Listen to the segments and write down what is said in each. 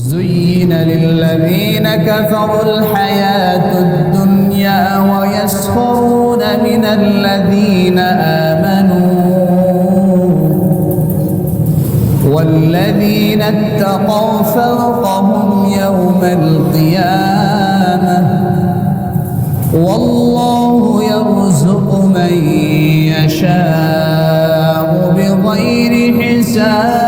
زين للذين كفروا الحياة الدنيا ويسخرون من الذين آمنوا والذين اتقوا فوقهم يوم القيامة والله يرزق من يشاء بغير حساب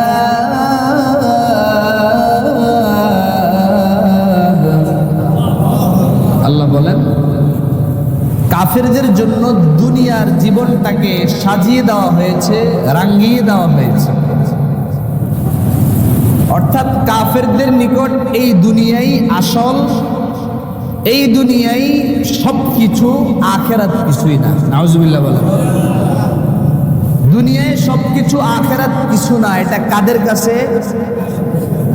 আল্লাহ বলেন কাফেরদের জন্য দুনিয়ার জীবনটাকে সাজিয়ে দেওয়া হয়েছে, রাঙিয়ে দেওয়া হয়েছে। অর্থাৎ কাফেরদের নিকট এই দুনিয়াই আসল, এই দুনিয়াই সবকিছু, আখেরাত কিছুই না। নাউজুবিল্লাহ বলেন। দুনিয়ায় সবকিছু, আখেরাত কিছু না। এটা কাদের কাছে?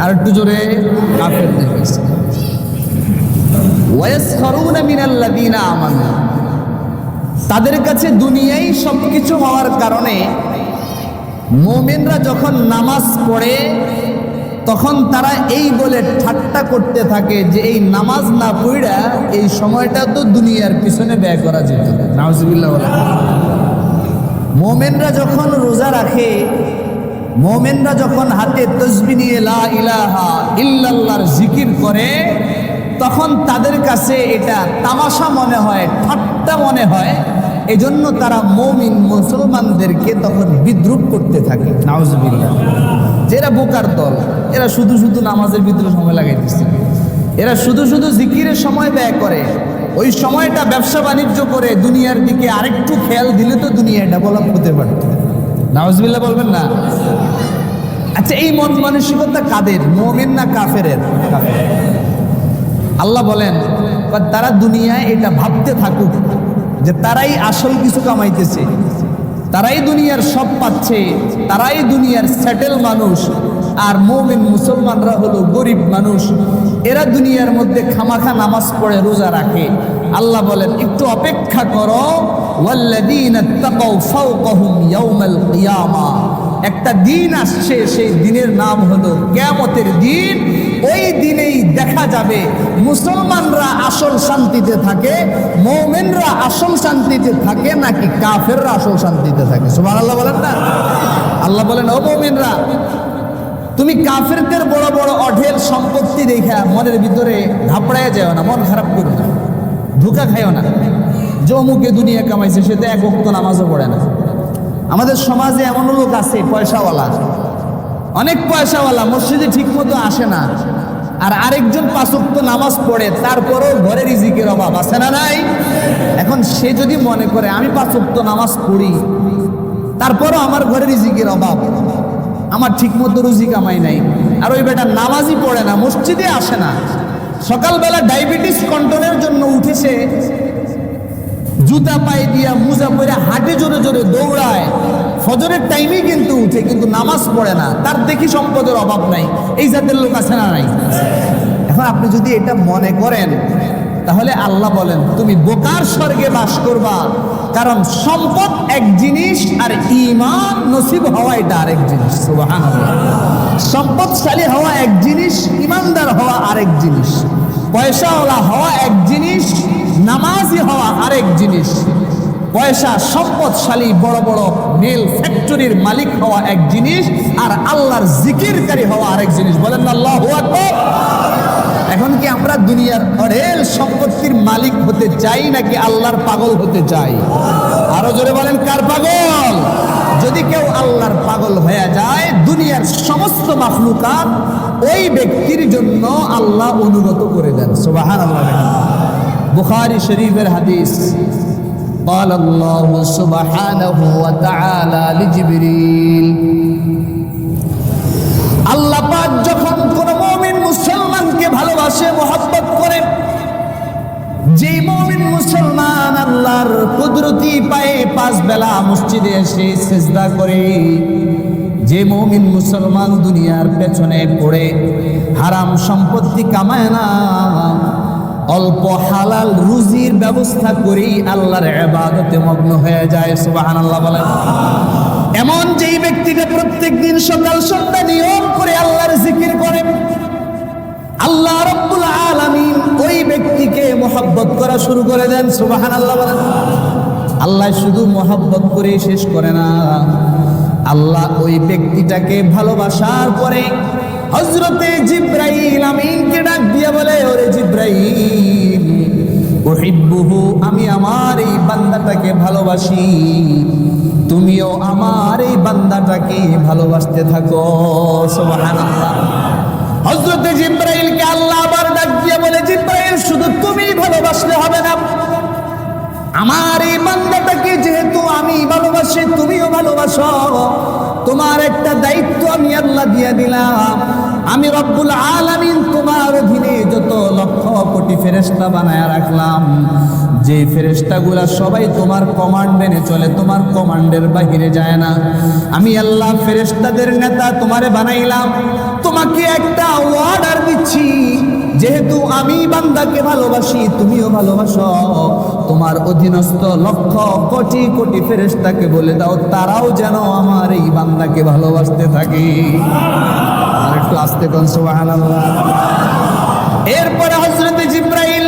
আর একটু জোরে, কাফেরদের কাছে। ওয়ায়াসখারুনা মিনাল্লাযীনা আমানু, তাদের কাছে দুনিয়াই সবকিছু হওয়ার কারণে মুমিনরা যখন নামাজ পড়ে তখন তারা এই বলে ঠাট্টা করতে থাকে যে এই নামাজ না পড়া এই সময়টা তো দুনিয়ার পিছনে ব্যয় করা যেত। নাউজুবিল্লাহ বলেন। মুমিনরা যখন রোজা রাখে, মুমিনরা যখন হাতে তাসবিহ নিয়ে লা ইলাহা ইল্লাল্লাহর জিকির করে, তখন তাদের কাছে এটা তামাশা মনে হয়, ঠাট্টা মনে হয়। এজন্য তারা মুমিন মুসলমানদেরকে তখন বিদ্রুপ করতে থাকে। নাউজুবিল্লাহ। এরা বোকার দল, এরা শুধু শুধু নামাজের ভিতরে সময় লাগাইতেছে, এরা শুধু শুধু জিকিরের সময় ব্যয় করে, ওই সময়টা ব্যবসা বাণিজ্য করে দুনিয়ার দিকে আরেকটু খেয়াল দিলে তো দুনিয়া ডেভেলপ হতে পারত। নাউজুবিল্লাহ বলবেন না? আচ্ছা, এই মন মানসিকতা কাদের? মুমিন না কাফেরের? কাফের। আল্লাহ বলেন তারা দুনিয়ায় এটা ভাবতে থাকুক যে তারাই আসল কিছু কামাইতেছে, তারাই দুনিয়ার সব পাচ্ছে, তারাই দুনিয়ার সেটেল মানুষ, আর মুমিন মুসলমানরা হলো গরিব মানুষ। এরা দুনিয়ার মধ্যে খামাখা নামাজ পড়ে রোজা রাখে। আল্লাহ বলেন একটু অপেক্ষা করো। ওয়াল্লাযীনা তাকাউ ফাওকাহুম ইয়াউমাল কিয়ামা, একটা দিন আসছে, সেই দিনের নাম হলো কিয়ামতের দিন। ওই দিনেই দেখা যাবে মুসলমানরা আসল শান্তিতে থাকে, মুমিনরা আসল শান্তিতে থাকে নাকি কাফেররা আসল শান্তিতে থাকে। সুবহানাল্লাহ বলেন না? আল্লাহ বলেন ও মুমিনরা, তুমি কাফেরদের বড় বড় অঢেল সম্পত্তি দেখা মনের ভিতরে ঘাবড়ায় যাও না, মন খারাপ করো না, ধোঁকা খাইও না যে অমুকে দুনিয়া কামাইছে, সে তো এক ওয়াক্ত নামাজও পড়ে না। আমাদের সমাজে এমন লোক আছে পয়সাওয়ালা, অনেক পয়সাওয়ালা, মসজিদে ঠিক মতো আসে না, আর আরেকজন 5 ওয়াক্ত নামাজ পড়ে, তারপরও ঘরে রিজিকের অভাব আছে না নাই? এখন সে যদি মনে করে আমি 5 ওয়াক্ত নামাজ পড়ি, তারপরও আমার ঘরে রিজিকের অভাব, আমার ঠিক মতো রুজি কামাই নাই, আর ওই বেটা নামাজই পড়ে না, মসজিদে আসে না, সকালবেলা ডায়াবেটিস কন্ট্রোলের জন্য উঠেছে, জুতা পায়ে দিয়া মুজা পরে হাঁটে, জোরে জোরে দৌড়ায়, ফজরের টাইমে কিন্তু উঠে, কিন্তু নামাজ পড়ে না, তার দেখি সম্পদের অভাব নাই। এই জাতের লোক আছে না নাই? এখন আপনি যদি এটা মনে করেন, তাহলে আল্লাহ বলেন তুমি বোকার স্বর্গে বাস করবা। কারণ সম্পদ এক জিনিস আর ঈমান নসিব হওয়া এটা আরেক জিনিস। সুবহানাল্লাহ। সম্পদশালী হওয়া এক জিনিস, ঈমানদার হওয়া আরেক জিনিস। পয়সাওয়ালা হওয়া এক জিনিস, নামাজি হওয়া আরেক জিনিস। পয়সা, সম্পদশালী, বড় বড় মেল ফ্যাক্টরির মালিক হওয়া এক জিনিস, আর আল্লাহর জিকিরকারী হওয়া আরেক জিনিস। বলেন না আল্লাহু আকবার। এখন কি আমরা দুনিয়ার অঢেল সম্পত্তির মালিক হতে চাই নাকি আল্লাহর পাগল হতে চাই? আরো জোরে বলেন, কার পাগল? যদি কেউ আল্লাহর পাগল হয়ে যায়, দুনিয়ার সমস্ত মাখলুকাত ওই ব্যক্তির জন্য আল্লাহ অনুগত করে দেন। সুবহানাল্লাহ। বুখারী শরীফের হাদিস, قال الله سبحانه وتعالى لجبريل, আল্লাহ পাক যখন কোন মুমিন মুসলমানকে ভালোবাসে, মহব্বত করে, যেই মুমিন মুসলমান আল্লাহর কুদরতি পায়ে 5 বেলা মসজিদে এসে সিজদা করে, যে মুমিন মুসলমান দুনিয়ার পেছনে পড়ে হারাম সম্পত্তি কামায় না, অল্প হালাল রুজির ব্যবস্থা করি আল্লাহর ইবাদতে মগ্ন হয়ে যায়। সুবহানাল্লাহ বলেন। এমন যেই ব্যক্তিটা প্রত্যেক দিন সকাল সন্ধ্যা নিয়ম করে আল্লাহর জিকির করে, মোহাব্বত করা শুরু করে দেন। সুবহানাল্লাহ বলেন। আল্লাহ শুধু মোহাব্বত করে শেষ করে না, আল্লাহ ওই ব্যক্তিটাকে ভালোবাসার পরে হযরতে জিবরাইল আমিনকে ডাক দিয়ে বলে, ওরে জিবরাইল, উহিব্বুহু, আমি আমার এই বান্দাটাকে ভালোবাসি, তুমিও আমার এই বান্দাটাকে ভালোবাসতে থাকো। সুবহানাল্লাহ। হযরতে জিবরাইলকে আল্লাহ আবার ডাক দিয়ে বলে, জিবরাইল, শুধু তুমি ভালোবাসলে হবে না, আমার এই বান্দাটাকে যেহেতু আমি ভালোবাসি, তুমিও ভালোবাসো। তোমার একটা দায়িত্ব আমি আল্লাহ দিয়ে দিলাম। আমি রব্বুল আলামিন তোমার অধীনে যত লক্ষ কোটি ফেরেশতা বানায়া রাখলাম, যে ফেরেশতাগুলা সবাই তোমার কমান্ড মেনে চলে, তোমার কমান্ডের বাহিরে যায় না। আমি আল্লাহ ফেরেশতাদের নেতা তোমারে বানাইলাম। তোমাকে একটা অর্ডার দিচ্ছি, যেহেতু আমি বান্দাকে ভালোবাসি, তুমিও ভালোবাসো, তোমার অধীনস্থ লক্ষ কোটি কোটি ফেরেশতাকে বলে দাও, তারাও যেন আমার এই বান্দাকে ভালোবাসতে থাকে। আর একটু আস্তে কোন সুবহানাল্লাহ। এরপরে হযরতে জিবরাইল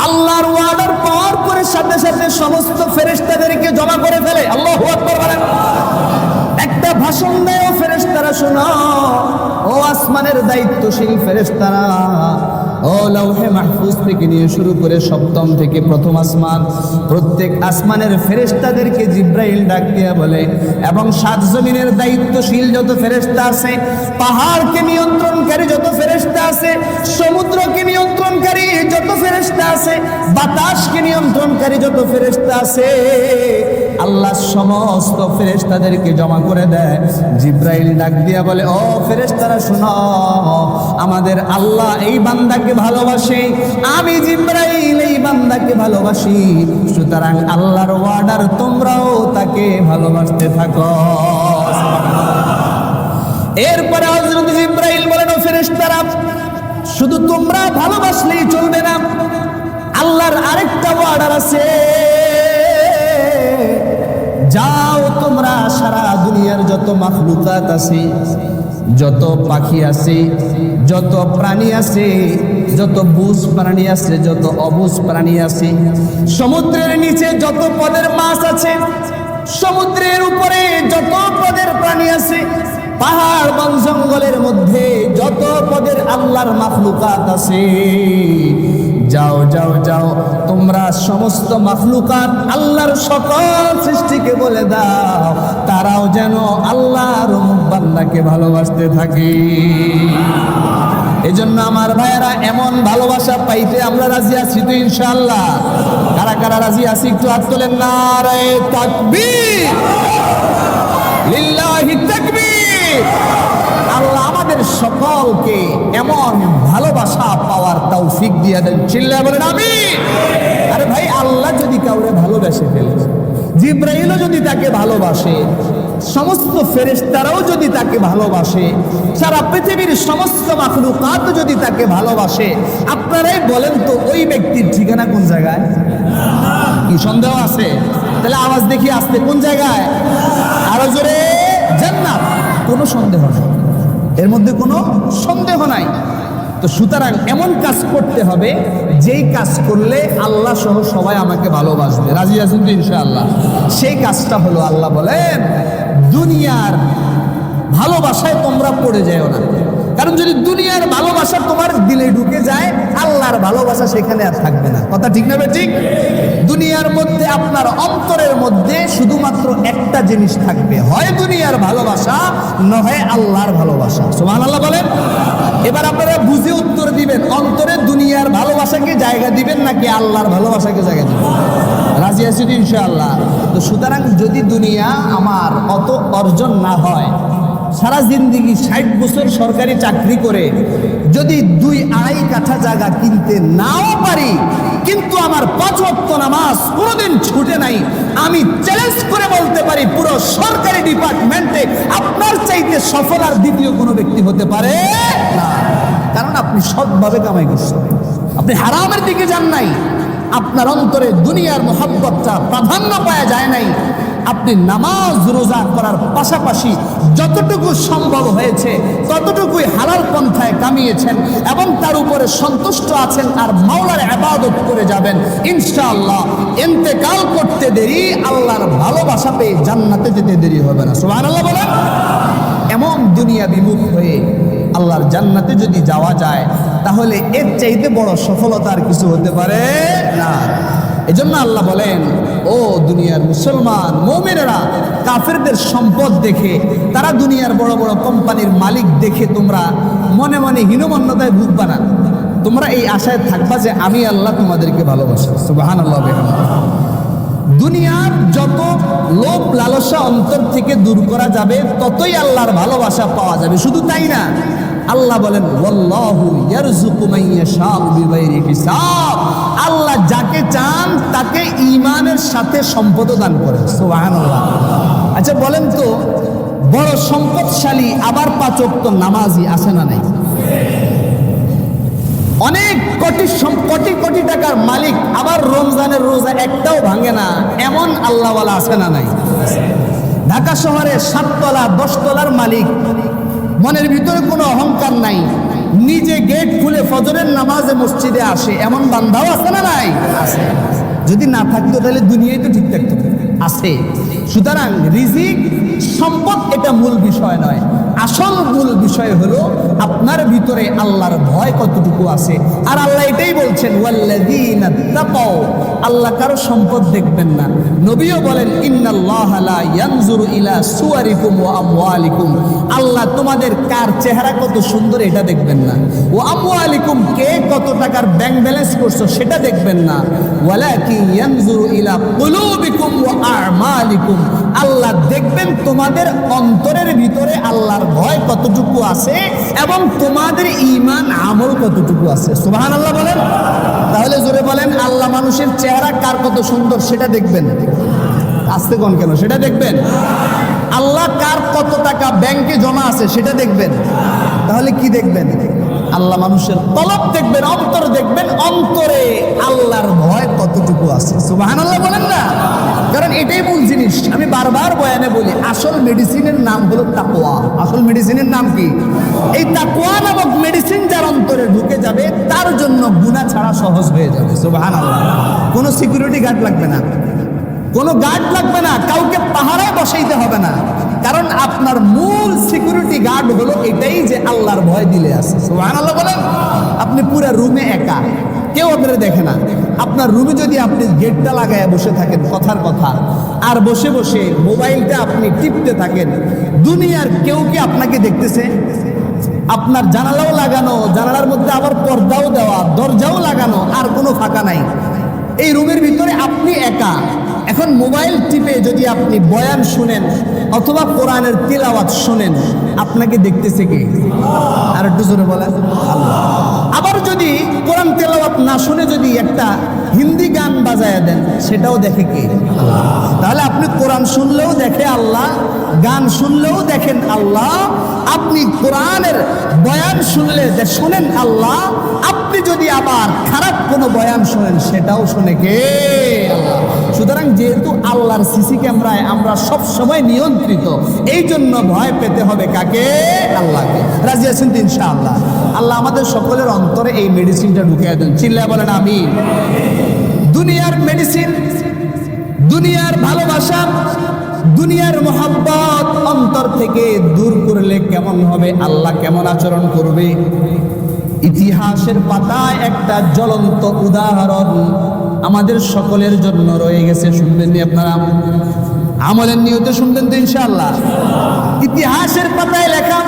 আল্লাহর ওয়ার্ডার পাওয়ার পরে সাথে সাথে সমস্ত ফেরেশতাদেরকে জমা করে ফেলে। আল্লাহু আকবার বলেন। একটা ভাষণ দেয়, ও ফেরেশতারা শোনো, ও আসমানের দায়িত্বশীল ফেরেশতারা, ও লাউহে মাহফুজ থেকে নিয়ে শুরু করে সপ্তম থেকে প্রথম আসমান, প্রত্যেক আসমানের ফেরেশতাদেরকে জিবরাইল ডাক দিয়া বলে, এবং সাত জমিনের দায়িত্বশীল যত ফেরেশতা আছে, পাহাড়কে নিয়ন্ত্রণকারী যত ফেরেশতা আছে, সমুদ্রকে নিয়ন্ত্রণকারী যত ফেরেশতা আছে, বাতাসকে নিয়ন্ত্রণকারী যত ফেরেশতা আছে, আল্লাহ সমস্ত ফেরেশতাদেরকে জমা করে দেয়। জিবরাইল ডাক দিয়া বলে, ও ফেরেশতারা শোনো, আমাদের আল্লাহ এই বান্দাকে ভালোবাসে, আমি জিবরাইল এই বান্দাকে ভালোবাসি, সুতরাং আল্লাহর ওয়ার্ডার তোমরাও তাকে ভালোবাসতে থাকো। এরপরে হযরত জিবরাইল বলেন, ও ফেরেশতারা, শুধু তোমরা ভালোবাসলেই চলবে না, আল্লাহর আরেকটা ওয়ার্ডার আছে। যাও তোমরা সারা দুনিয়ার যত মাখলুকাত আছে, যত পাখি আছে, যত প্রাণী আছে, যত বুঝ প্রাণী আছে, যত অবুঝ প্রাণী আছে, সমুদ্রের নিচে যত পদের মাছ আছে, সমুদ্রের উপরে যত পদের প্রাণী আছে, পাহাড় বন জঙ্গলের মধ্যে যত পদের আল্লাহর মাখলুকাত আছে, যাও যাও যাও, তোমরা সমস্ত মাখলুকাত আল্লাহর সকল সৃষ্টিকে বলে দাও, তারাও যেন আল্লাহর বান্দাকে ভালোবাসতে থাকে। এজন্য আমার ভাইয়েরা, এমন ভালোবাসা পাইতে আমরা রাজি আছি তো ইনশাআল্লাহ? কারা কারা রাজি আছি একটু হাত তোলেন। নারায়ে তাকবীর, লিল্লাহি তাকবীর। আল্লাহ আমাদের সকলকে এমন ভালোবাসা পাওয়ার তৌফিক দিয়ে দেন। চিল্লায়ে বলেন আমিন। আরে ভাই, আল্লাহ যদি কাউরে ভালোবেসে ফেলে, জিবরাইলও যদি তাকে ভালোবাসে, সমস্ত ফেরেশতারাও যদি তাকে ভালোবাসে, সারা পৃথিবীর সমস্ত মাখলুকাত যদি তাকে ভালোবাসে, আপনারাই বলেন তো ওই ব্যক্তির ঠিকানা কোন জায়গায়? কি সন্দেহ আছে? তাহলে আওয়াজ দেখি আসতে, কোন জায়গায়? আরো জোরে, জান্নাত। কোনো সন্দেহ নেই, এর মধ্যে কোনো সন্দেহ নাই। তো সুতরাং এমন কাজ করতে হবে, যেই কাজ করলে আল্লাহ সহ সবাই আমাকে ভালোবাসবে। রাজি আছেন তো ইনশাআল্লাহ? সেই কাজটা হলো, আল্লাহ বলেন, দুনিয়ার ভালোবাসায় তোমরা পড়ে যাও না। কারণ যদি দুনিয়ার ভালোবাসা তোমার দিলে ঢুকে যায়, আল্লাহর ভালোবাসা সেখানে আর থাকবে না। কথা ঠিক না ঠিক? দুনিয়ার মধ্যে আপনার অন্তরের মধ্যে শুধুমাত্র একটা জিনিস থাকবে, হয় দুনিয়ার ভালোবাসা, নয় আল্লাহর ভালোবাসা। সুবহানাল্লাহ বলেন। এবার আপনারা বুঝে উত্তর দিবেন, অন্তরে দুনিয়ার ভালোবাসাকে জায়গা দিবেন নাকি আল্লাহর ভালোবাসাকে জায়গা দিবেন? রাজি আছি তো ইনশাআল্লাহ? তো সুতরাং যদি দুনিয়া আমার অত অর্জন না হয়, সারা জিন্দিগি 60 বছর সরকারি চাকরি করে যদি 2-2.5 কাঠা জায়গা কিনতে নাও পারি, কিন্তু আমার 5 ওয়াক্ত নামাজ কোনোদিন ছুটে নাই, আমি চ্যালেঞ্জ করে বলতে পারি পুরো সরকারি ডিপার্টমেন্টে আপনার চাইতে সফল আর দ্বিতীয় কোনো ব্যক্তি হতে পারে না। কারণ আপনি সৎভাবে কামাই করছেন, আপনি হারামের দিকে যান নাই, আপনার অন্তরে দুনিয়ার মোহাব্বতটা প্রাধান্য পাওয়া যায় নাই। আপনি নামাজ রোজা করার পাশাপাশি যতটুকু সম্ভব হয়েছে ততটুকুই হালাল পন্থায় কামিয়েছেন এবং তার উপরে সন্তুষ্ট আছেন আর মাওলার ইবাদত করে যাবেন, ইনশাআল্লাহ ইন্তেকাল করতে দেরি আল্লাহর ভালোবাসা পেয়ে জান্নাতে যেতে দেরি হবে না। সুবহানাল্লাহ বলেন। এমন দুনিয়া বিমুখ হয়ে আল্লাহর জান্নাতে যদি যাওয়া যায় তাহলে এর চাইতে বড় সফলতা আর কিছু হতে পারে না। এজন্য আল্লাহ বলেন, ও দুনিয়ার মুসলমান মুমিনেরা, কাফেরদের সম্পদ দেখে, তারা দুনিয়ার বড় বড় কোম্পানির মালিক দেখে তোমরা মনে মনে হীনমন্যতায় ভুগবা না। তোমরা এই আশায় থাকবা যে আমি আল্লাহ তোমাদেরকে ভালোবাসি। সুবহানাল্লাহ। দুনিয়ার যত লোভ লালসা অন্তর থেকে দূর করা যাবে ততই আল্লাহর ভালোবাসা পাওয়া যাবে। শুধু তাই না, আল্লাহ বলেন ওয়াল্লাহু ইয়ারযুকু মান ইয়াশাউ বিগাইরি হিসাব। আল্লাহ যাকে চান তাকে ঈমানের সাথে সম্পদ দান করেন। সুবহানাল্লাহ। আচ্ছা বলেন তো, বড় সম্পদশালী আবার 5 ওয়াক্ত নামাজি আছে না নাই? অনেক কোটি কোটি টাকার মালিক আবার রমজানের রোজা একটাও ভাঙে না, এমন আল্লাহওয়ালা আছে না নাই? ঢাকা শহরে 7 তলা 10 তলার মালিক, মনের ভিতরে কোনো অহংকার নাই, নিজে গেট খুলে ফজরের নামাজে মসজিদে আসে, এমন বান্দাও আছে না নাই? আছে। যদি না থাকতো তাহলে দুনিয়ায় তো ঠিক থাকতো, আছে। সুতরাং রিজিক সম্পদ এটা মূল বিষয় নয়, আসল মূল বিষয় হলো আপনার ভিতরে আল্লাহর ভয় কতটুকু আছে। আর আল্লাহ এটাই বলছেন ওয়াল্লাযীনা তাকাও, আল্লাহ কারো সম্পদ দেখবেন না। নবীও বলেন ইন্নাল্লাহা লা ইয়ানজুরু ইলা সুওয়ারিকুম ওয়া আমওয়ালিকুম, আল্লাহ তোমাদের কার চেহারা কত সুন্দর এটা দেখবেন না, ওয়া আমওয়ালিকুম কে কত টাকার ব্যাংক ব্যালেন্স করছো সেটা দেখবেন না, ওয়ালাকিন ইয়ানজুরু ইলা কুলুবিকুম ওয়া আ'মালিকুম, আল্লাহ দেখবেন তোমাদের অন্তরের ভিতরে আল্লাহর ভয় কতটুকু আছে এবং তোমাদের ঈমান আমল কতটুকু আছে। সুবহানাল্লাহ বলেন। তাহলে জোরে বলেন, আল্লাহ মানুষের চেহারা কার কত সুন্দর সেটা দেখবেন, আসতে কোন কেন সেটা দেখবেন। আল্লাহ কার কত টাকা ব্যাংকে জমা আছে সেটা দেখবেন। তাহলে কি দেখবেন? আল্লাহ মানুষের তলব দেখবেন, অন্তর দেখবেন, অন্তরে আল্লাহর ভয় কতটুকু আছে। সুবহানাল্লাহ বলেন না? কারণ এটাই মূল জিনিস। আমি বারবার বয়ানে বলি, আসল মেডিসিনের নাম হলো তাকওয়া। আসল মেডিসিনের নাম কি? এই তাকওয়া নামক মেডিসিন যার অন্তরে ঢুকে যাবে তার জন্য গুনাহ ছাড়া সহজ হয়ে যাবে। সুবহানাল্লাহ। কোনো সিকিউরিটি গার্ড লাগবে না, কোনো গার্ড লাগবে না, কাউকে পাহারায় বসাইতে হবে না, কারণ আপনার মূল সিকিউরিটি গার্ড হলো এটাই যে আল্লাহর ভয় দিলে আছে। সুবহানাল্লাহ বলেন। আপনি পুরো রুমে একা, কেউ আপনারা দেখে না, আপনার রুমে যদি আপনি গেটটা লাগায় বসে থাকেন কথার কথা, আর বসে বসে মোবাইলটা আপনি টিপতে থাকেন, দুনিয়ার কেউ কি আপনাকে দেখতেছে? আপনার জানালাও লাগানো, জানালার মধ্যে আবার পর্দাও দেওয়া, দরজাও লাগানো, আর কোনো ফাঁকা নাই, এই রুমের ভিতরে আপনি একা। এখন মোবাইল টিপে যদি আপনি বয়ান শুনেন অথবা কোরআনের তিলাওয়াত শুনেন, আপনাকে দেখতেছে কে? আর একটু জোরে বলেন, আল্লাহ। আবার যদি কোরআন তেলাওয়াত না শুনে যদি একটা হিন্দি গান বাজায় দেন, সেটাও দেখে কে? আল্লাহ। তাহলে আপনি কোরআন শুনলেও দেখে আল্লাহ, গান শুনলেও দেখেন আল্লাহ, আপনি কোরআনের বয়ান শুনলে শুনেন আল্লাহ, আপনি যদি আবার খারাপ কোনো বয়ান শোনেন সেটাও শুনে কে? আল্লাহ। সুতরাং যেহেতু আল্লাহর সিসি ক্যামেরায় আমরা সব সময় নিয়ন্ত্রিত, এই জন্য ভয় পেতে হবে কাকে? আল্লাহকে। রাজি আছেন তো ইনশাআল্লাহ? আল্লাহ আমাদের সকলের অন্তরে এই মেডিসিনটা ঢুকিয়ে দেন। চিল্লায় বলেন আমিন। দুনিয়ার মেডিসিন, দুনিয়ার ভালোবাসা, দুনিয়ার মোহাব্বত অন্তর থেকে দূর করলে কেমন হবে, আল্লাহ কেমন আচরণ করবে? ইতিহাসের পাতায় একটা জ্বলন্ত উদাহরণ আমাদের সকলের জন্য রয়ে গেছে। শুনবেন নি আপনারা? আমলের নিয়তে শুনবেন তো ইনশাআল্লাহ? ইতিহাসের পাতায় লেখা,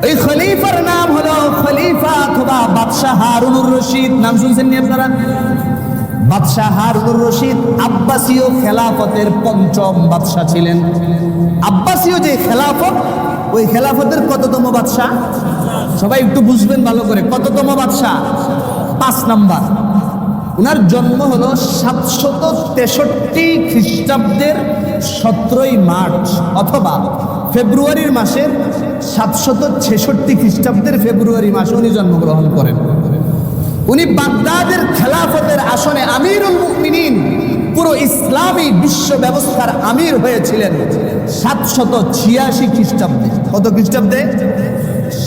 এই খলিফার নাম হলো খলিফা অথবা বাদশাহ হারুনুর রশিদ। নাম শুনছেন নি আপনারা? বাদশাহ হারুনুর রশিদ আব্বাসীয় খেলাফতের ৫ম বাদশাহ ছিলেন। আব্বাসীয় যে খেলাফত, ওই খেলাফতের কততম বাদশাহ? সবাই একটু বুঝবেন ভালো করে, কততম বাদশাহ? ৫ নাম্বার। উনার জন্ম হলো ৭৬৩ খ্রিস্টাব্দের ১৭ই মার্চ অথবা ফেব্রুয়ারির মাসের ৭৬৬ খ্রিস্টাব্দের ফেব্রুয়ারি মাসে উনি জন্মগ্রহণ করেন। উনি বাগদাদের খেলাফতের আসনে আমিরুল মুমিনিন পুরো ইসলামী বিশ্ব ব্যবস্থার আমির হয়েছিলেন 786 খ্রিস্টাব্দে। কত খ্রিস্টাব্দে?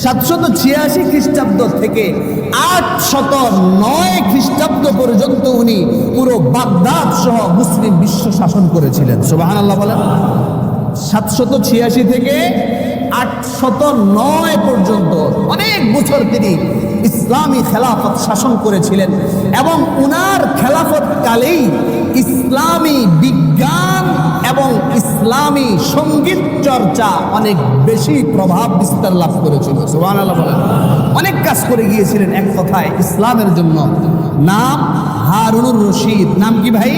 786 খ্রিস্টাব্দ থেকে 809 খ্রিস্টাব্দ পর্যন্ত উনি পুরো বাগদাদ সহ মুসলিম বিশ্ব শাসন করেছিলেন। সুবহানাল্লাহ বলেন। 786 থেকে 809 পর্যন্ত অনেক বছর তিনি ইসলামী খেলাফত শাসন করেছিলেন এবং উনার খেলাফত কালেই ইসলামী বিজ্ঞান এবং ইসলামী সঙ্গীত চর্চা অনেক বেশি প্রভাব বিস্তার লাভ করেছিল। সুবহানাল্লাহ বলেন। অনেক কাজ করে গিয়েছিলেন এক কথায় ইসলামের জন্য। নাম হারুনুর রশিদ। নাম কি ভাই?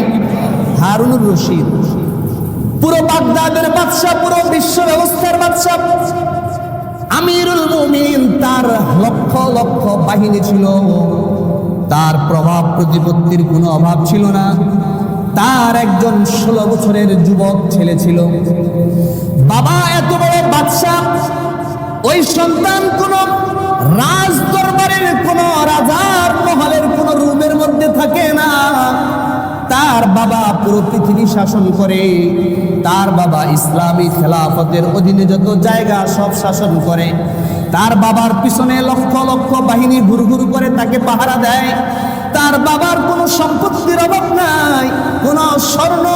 হারুনুর রশিদ। পুরো বাগদাদের বাদশা, পুরো বিশ্ব ব্যবস্থার বাদশা, আমিরুল মুমিনিন। তার লক্ষ লক্ষ বাহিনী ছিল, তার প্রভাব প্রতিপত্তির কোনো অভাব ছিল না। তার একজন 16 বছরের যুবক ছেলে ছিল। বাবা এত বড় বাদশা, ওই সন্তান কোন রাজ দরবারের কোন রাজার মহলের কোন রুমের মধ্যে থাকে না। তার বাবা পুরো পৃথিবী শাসন করে। তার বাবা ইসলামী খেলাফতের অধীনে যত জায়গা সব শাসন করে। তার বাবার পিছনে লক্ষ লক্ষ বাহিনী ঘুরঘুর করে তাকে পাহারা দেয়। তার বাবার কোনো সম্পত্তির অভাব নাই, কোনো স্বর্ণ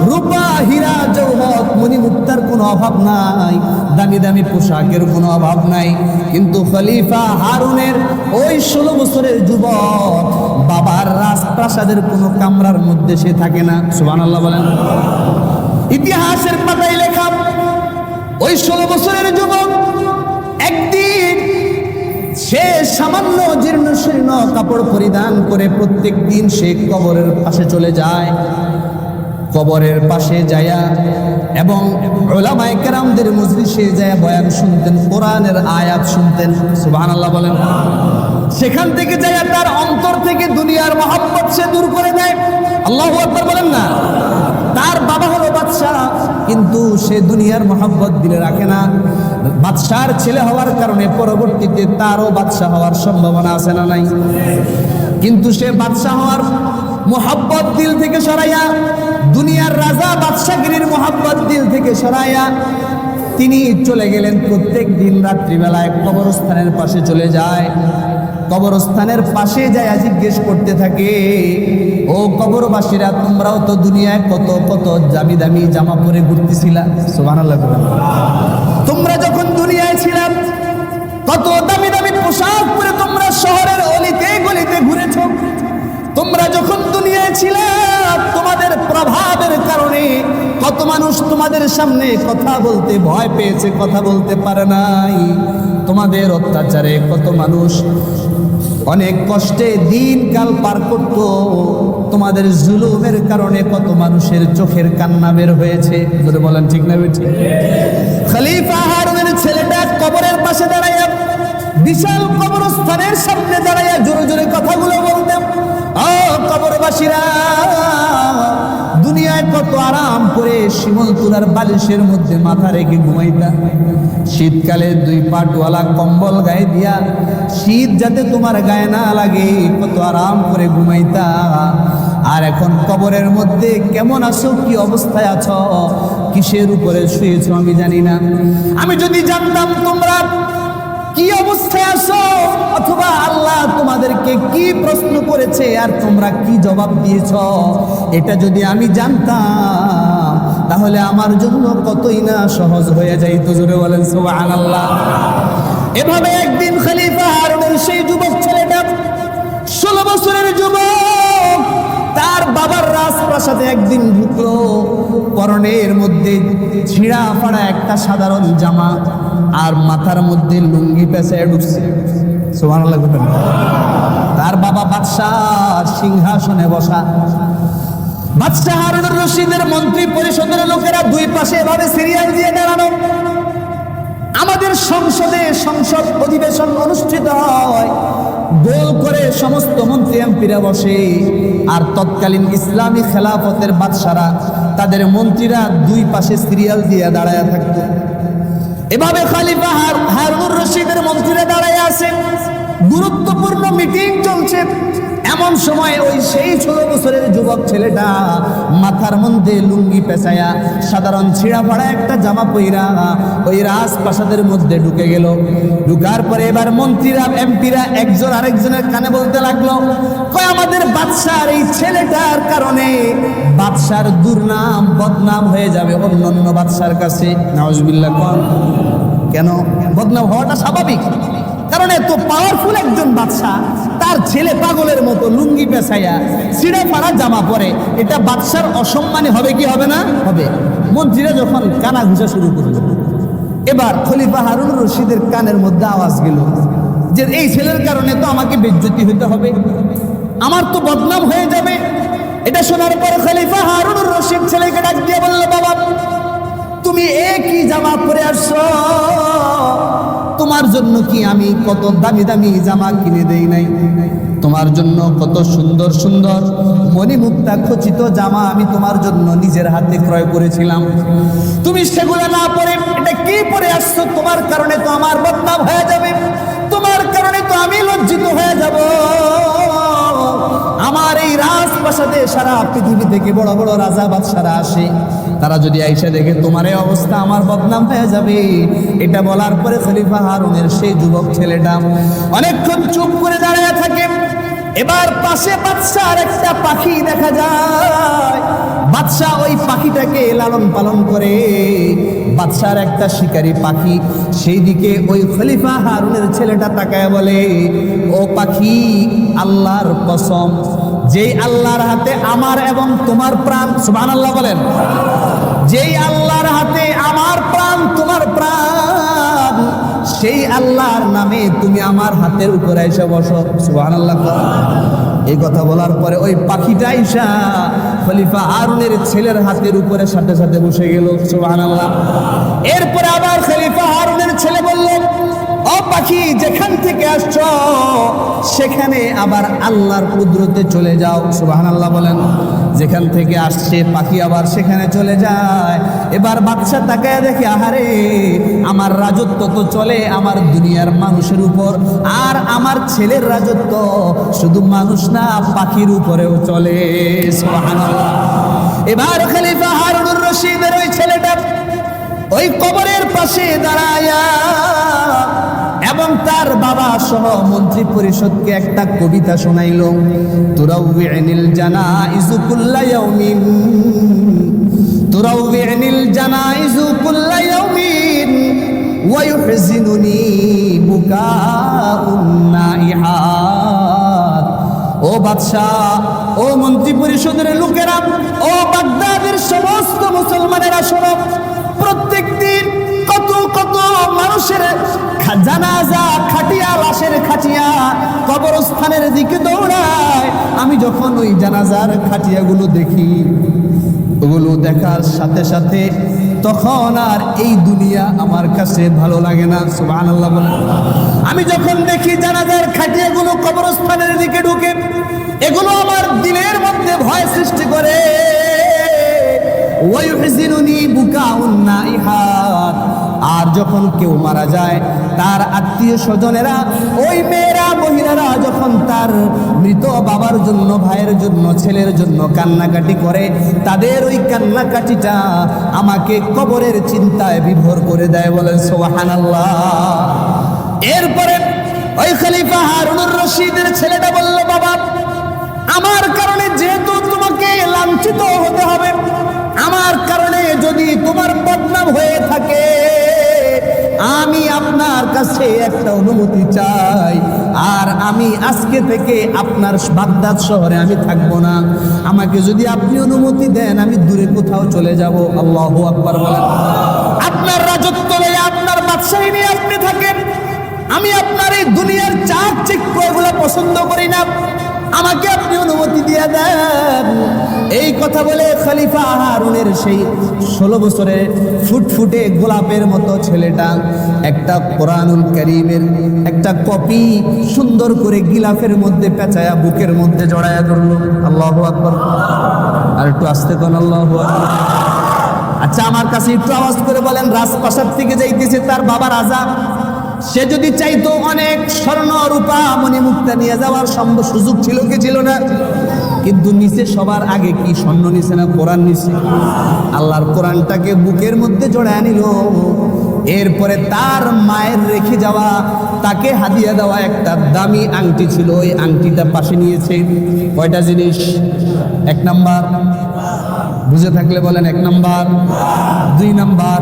রূপা হীরা জওহরত মণিমুক্তার কোনো অভাব নাই, দামি দামি পোশাকের কোনো অভাব নাই। কিন্তু খলিফা হারুনের ওই 16 বছরের যুবক বাবার রাজপ্রাসাদের কোনো কামরার মধ্যে সে থাকে না। সুবহানাল্লাহ বলেন। ইতিহাসের পাতায় লেখা ওই 16 বছরের যুবক একদিন সে সামান্য জীর্ণ শীর্ণ কাপড় পরিধান করে প্রত্যেক দিন সে কবরের পাশে চলে যায়। কবরের পাশে যায়া এবং উলামায়ে কেরামদের মজলিসে যায় বয়ান শুনতেন, কোরআনের আয়াত শুনতেন। সুবহানাল্লাহ বলেন। সেখান থেকে যায়া তার অন্তর থেকে দুনিয়ার মহব্বত সে দূর করে দেয়। আল্লাহু আকবার বলেন না। তার বাবা হলো বাদশাহ, কিন্তু সে দুনিয়ার মহব্বত দিলে রাখে না। বাদশার ছেলে হওয়ার কারণে পরবর্তীতে তারও বাদশাহ হওয়ার সম্ভাবনা আছে না নাই? কিন্তু সে বাদশাহ হওয়ার মহব্বত দিল থেকে সরাইয়া, দুনিয়ার রাজা বাদশাগিরির মহব্বত দিল থেকে সরাইয়া তিনি চলে গেলেন প্রত্যেক দিন রাত্রিবেলায় কবরস্থানের পাশে চলে যায়। কবরস্থানের পাশে যায় জিজ্ঞেস করতে থাকে, ও কবরবাসীরা, তোমরাও তো দুনিয়ায় কত কত দামি দামি জামা পরে ঘুরতেছিলা। সুবহানাল্লাহ। তোমরা যখন দুনিয়ায় ছিলাম কত দামি দামি পোশাক পরে তোমরা শহরের অলিতে গলিতে ঘুরেছ। তোমরা যখন দুনিয়ায় ছিলাম তোমাদের প্রভাবের কারণে কত মানুষ তোমাদের সামনে কথা বলতে ভয় পেয়েছে, কথা বলতে পারে নাই। তোমাদের অত্যাচারে কত মানুষ অনেক কষ্টে দিনকাল পার করত। তোমাদের জুলুমের কারণে কত মানুষের চোখের কান্না বের হয়েছে। বলে বলেন ঠিক না বেঠিক? খলিফা হারুনের ছেলেটা কবরের পাশে দাঁড়াইয়া, বিশাল কবরস্থানের সামনে দাঁড়াইয়া জোরে জোরে কথাগুলো বলতেন। ও কবরবাসীরা, দুনিয়ায় কত আরাম করে শিমল তুলার বালিশের মধ্যে মাথা রেখে ঘুমাইতা। শীতকালে 2 পাটওয়ালা কম্বল গায়ে দিয়া শীত যাতে তোমার গায়ে না লাগে কত আরাম করে ঘুমাইতা। আর এখন কবরের মধ্যে কেমন আছো, কি অবস্থায় আছো, কিসের উপরে শুয়েছো আমি জানি না। আমি যদি জানতাম তোমরা কি অবস্থায় আছো, অথবা আল্লাহ তোমাদেরকে কি প্রশ্ন করেছে আর তোমরা কি জবাব দিয়েছ, এটা যদি আমি জানতাম তাহলে আমার জন্য কতই না সহজ হয়ে যাইত। জোরে বলেন সুবহানাল্লাহ। এভাবে একদিন খলিফা হারুনের সেই যুবক ছেলেটা 16 বছরের যুবক তার বাবার রাজপ্রাসাদে একদিন ঢুকলো। পরনের মধ্যে ছিঁড়া ফাড়া একটা সাধারণ জামা আর মাথার মধ্যে লুঙ্গি পেঁচায় ঢুকছে। সুবহানাল্লাহ। তার বাবা বাদশাহ সিংহাসনে বসা। বাদশাহ হারুনুর রশিদের মন্ত্রী পরিষদের লোকেরা 2 পাশে এভাবে সিরিয়াল দিয়ে দাঁড়ানো। আমাদের সংসদে সংসদ অধিবেশন অনুষ্ঠিত হয়, গোল করে সমস্ত মন্ত্রী এমপিরা বসে, আর তৎকালীন ইসলামী খেলাফতের বাদশারা তাদের মন্ত্রীরা 2 পাশে সিরিয়াল দিয়ে দাঁড়ায় থাকতো। এভাবে খলিফা হারুনুর রশিদের মন্ত্রীরা দাঁড়ায় আছে। গুরুত্বপূর্ণ মিটিং চলছে। এমন সময় ওই সেই 16 বছরের যুবক ছেলেটা মাথার মধ্যে লুঙ্গি পেঁচায়া সাধারণ ছিঁড়া ফাড়া একটা জামা পইরা ওই রাজপ্রাসাদের মধ্যে ঢুকে গেল। ঢুকার পরে এবার মন্ত্রীরা এমপিরা একজন আরেকজনের কানে বলতে লাগলো, কয় আমাদের বাদশার এই ছেলেটার কারণে বাদশার দুর্নাম বদনাম হয়ে যাবে অন্যান্য বাদশার কাছে। নাউজুবিল্লাহ। কেন বদনাম হওয়াটা স্বাভাবিক, কারণ এত পাওয়ারফুল একজন বাদশা, তার ছেলে পাগলের মতো লুঙ্গি পেছাইয়া ছিঁড়ে ফাড়া জামা পরে, এটা বাদশার অসম্মানী হবে কি হবে না? হবে। মন্ত্রীরা যখন কানা ঘুষা শুরু করলো, এবার খলিফা হারুন রশিদের কানের মধ্যে আওয়াজ গেল যে এই ছেলের কারণে তো আমাকে বেজ্জতি হতে হবে, আমার তো বদনাম হয়ে যাবে। এটা শোনার পরে খলিফা হারুন রশিদ ছেলেকে ডাক দিয়ে বলল, বাবা তুমি একই জামা পরে আসছো, তোমার জন্য কি আমি কত দামি দামি জামা কিনে দেই নাই? তোমার জন্য কত সুন্দর সুন্দর মণিমুক্তা খচিত জামা আমি তোমার জন্য নিজের হাতে ক্রয় করেছিলাম, তুমি সেগুলো না পরে এটা কি পরে আসছো? তোমার কারণে তো আমার বদনাম হয়ে যাবে, তোমার কারণে তো আমি লজ্জিত হয়ে যাব। আমার এই রাজপ্রাসাদে সারা পৃথিবী থেকে বড় বড় রাজা বাদশারা আসে, তারা যদি আইসা দেখে তোমার এই অবস্থা, আমার বদনাম হয়ে যাবে। এটা বলার পরে খলিফা হারুনের সেই যুবক ছেলেটা অনেকক্ষণ চুপ করে দাঁড়িয়ে থাকে। এবার পাশে বাদশার একটা পাখি দেখা যায়, বাদশা ওই পাখিটাকে লালন পালন করে, বাদশার একটা শিকারী পাখি। সেই দিকে ওই খলিফা হারুনের ছেলেটা তাকায় বলে, ও পাখি, আল্লাহর কসম, যেই আল্লাহর হাতে আমার এবং তোমার প্রাণ, সুবহানাল্লাহ বলেন, যেই আল্লাহর হাতে আমার প্রাণ তোমার প্রাণ, সেই আল্লাহর নামে তুমি আমার হাতের উপরে এসে বসো। সুবহানাল্লাহ। এই কথা বলার পরে ওই পাখিটা আইসা খলিফা হারুনের ছেলের হাতের উপরে সাথে সাথে বসে গেল। সুবহানাল্লাহ। এরপরে আবার খলিফা হারুনের ছেলে বলল, ও পাখি, যেখান থেকে আসছো সেখানে আবার আল্লাহর কুদরতে চলে যাও। সুবহানাল্লাহ বলেন। যেখান থেকে আসছে পাখি আবার সেখানে চলে যায়। এবার বাদশা তাকায় দেখে, আহারে, আমার রাজত্ব তো চলে আমার দুনিয়ার মানুষের উপর, আর আমার ছেলের রাজত্ব শুধু মানুষ না, পাখির উপরেও চলে। সুবহানাল্লাহ। এবার খলিফা হারুনুর রশিদের ওই ছেলেটা ওই কবরের পাশে দাঁড়ায়া এবং তার বাবা সহ মন্ত্রী পরিষদকে একটা কবিতা শোনাইল। তুরাউবিনিল জানাইজু কুল্লা ইয়াউমিন, তুরাউবিনিল জানাইজু কুল্লা ইয়াউমিন ওয়া ইউহজিনুনি বুকাউন নাইহাত। ও বাদশাহ, ও মন্ত্রী পরিষদের লোকেরা, ও বাগদাদের সমস্ত মুসলমানেরা শোনো, প্রত্যেক দিন কত কত মানুষের জানাজা খাটিয়া, লাশের খাটিয়া কবরস্থানের দিকে দৌড়ায়। আমি যখন ওই জানাজার খাটিয়াগুলো দেখি, ওগুলো দেখার সাথে সাথে তখন আর এই দুনিয়া আমার কাছে ভালো লাগে না। সুবহানাল্লাহ বলেন। আমি যখন দেখি জানাজার খাটিয়াগুলো কবরস্থানের দিকে ঢুকে, এগুলো আমার দিলের মধ্যে ভয় সৃষ্টি করে। ওয়াইউহজিনুনি বুকাউন নাইহাত। আর যখন কেউ মারা যায়, তার আত্মীয় স্বজনেরা, ওই মেয়েরা মহিলারা যখন তার মৃত বাবার জন্য, ভাইয়ের জন্য, ছেলের জন্য কান্নাকাটি করে, তাদের ওই কান্নাকাটিটা আমাকে কবরের চিন্তায় বিভোর করে দেয়। বলেন সুবহানাল্লাহ। এরপরে ওই খলিফা হারুনুর রশিদের ছেলেটা বলল, বাবা, আমার কারণে যেহেতু তোমাকে লাঞ্ছিত হতে হবে, আমার কারণে যদি তোমার বদনাম হয়ে থাকে, আমি আপনার কাছে একটা অনুমতি চাই, আর আমি আজকে থেকে আপনার বাগদাদ শহরে আমি থাকবো না। আমাকে যদি আপনি অনুমতি দেন, আমি দূরে কোথাও চলে যাব। আল্লাহু আকবার বলেন। আপনার রাজত্ব নিয়ে, আপনার বাদশাহী নিয়ে আপনি থাকেন, আমি আপনার এই দুনিয়ার চাকচিক্য এগুলো পছন্দ করি না, আমাকে আপনি অনুমতি দিয়ে দেন। এই কথা বলে খলিফা হারুনের সেই 16 বছরের ফুটফুটে গোলাপের মতো ছেলেটা একটা কোরআনুল কারীমের একটা কপি সুন্দর করে গিলাফের মধ্যে পেঁচায়া বুকের মধ্যে জড়ায়া ধরল। আল্লাহু আকবার। আর একটু আস্তে কোন আল্লাহু আকবার। আচ্ছা, আমার কাছে একটু আওয়াজ করে বলেন, রাজপ্রাসাদ থেকে যাইতেছে তার বাবা রাজা, সে যদি চাইতো অনেক স্বর্ণ রূপা মণিমুক্তা নিয়ে যাওয়ার সুযোগ ছিল কি ছিল না? কিন্তু নিচে সবার আগে কি স্বর্ণ নিছে না কোরআন নিছে? আল্লাহর কোরআনটাকে বুকের মধ্যে জড়ায় নিল। এরপরে তার মায়ের রেখে যাওয়া, তাকে হাদিয়া দেওয়া একটা দামি আংটি ছিল, ওই আংটিটা পাশে নিয়েছে। কয়টা জিনিস? এক নাম্বার, বুঝে থাকলে বলেন এক নাম্বার। দুই নাম্বার,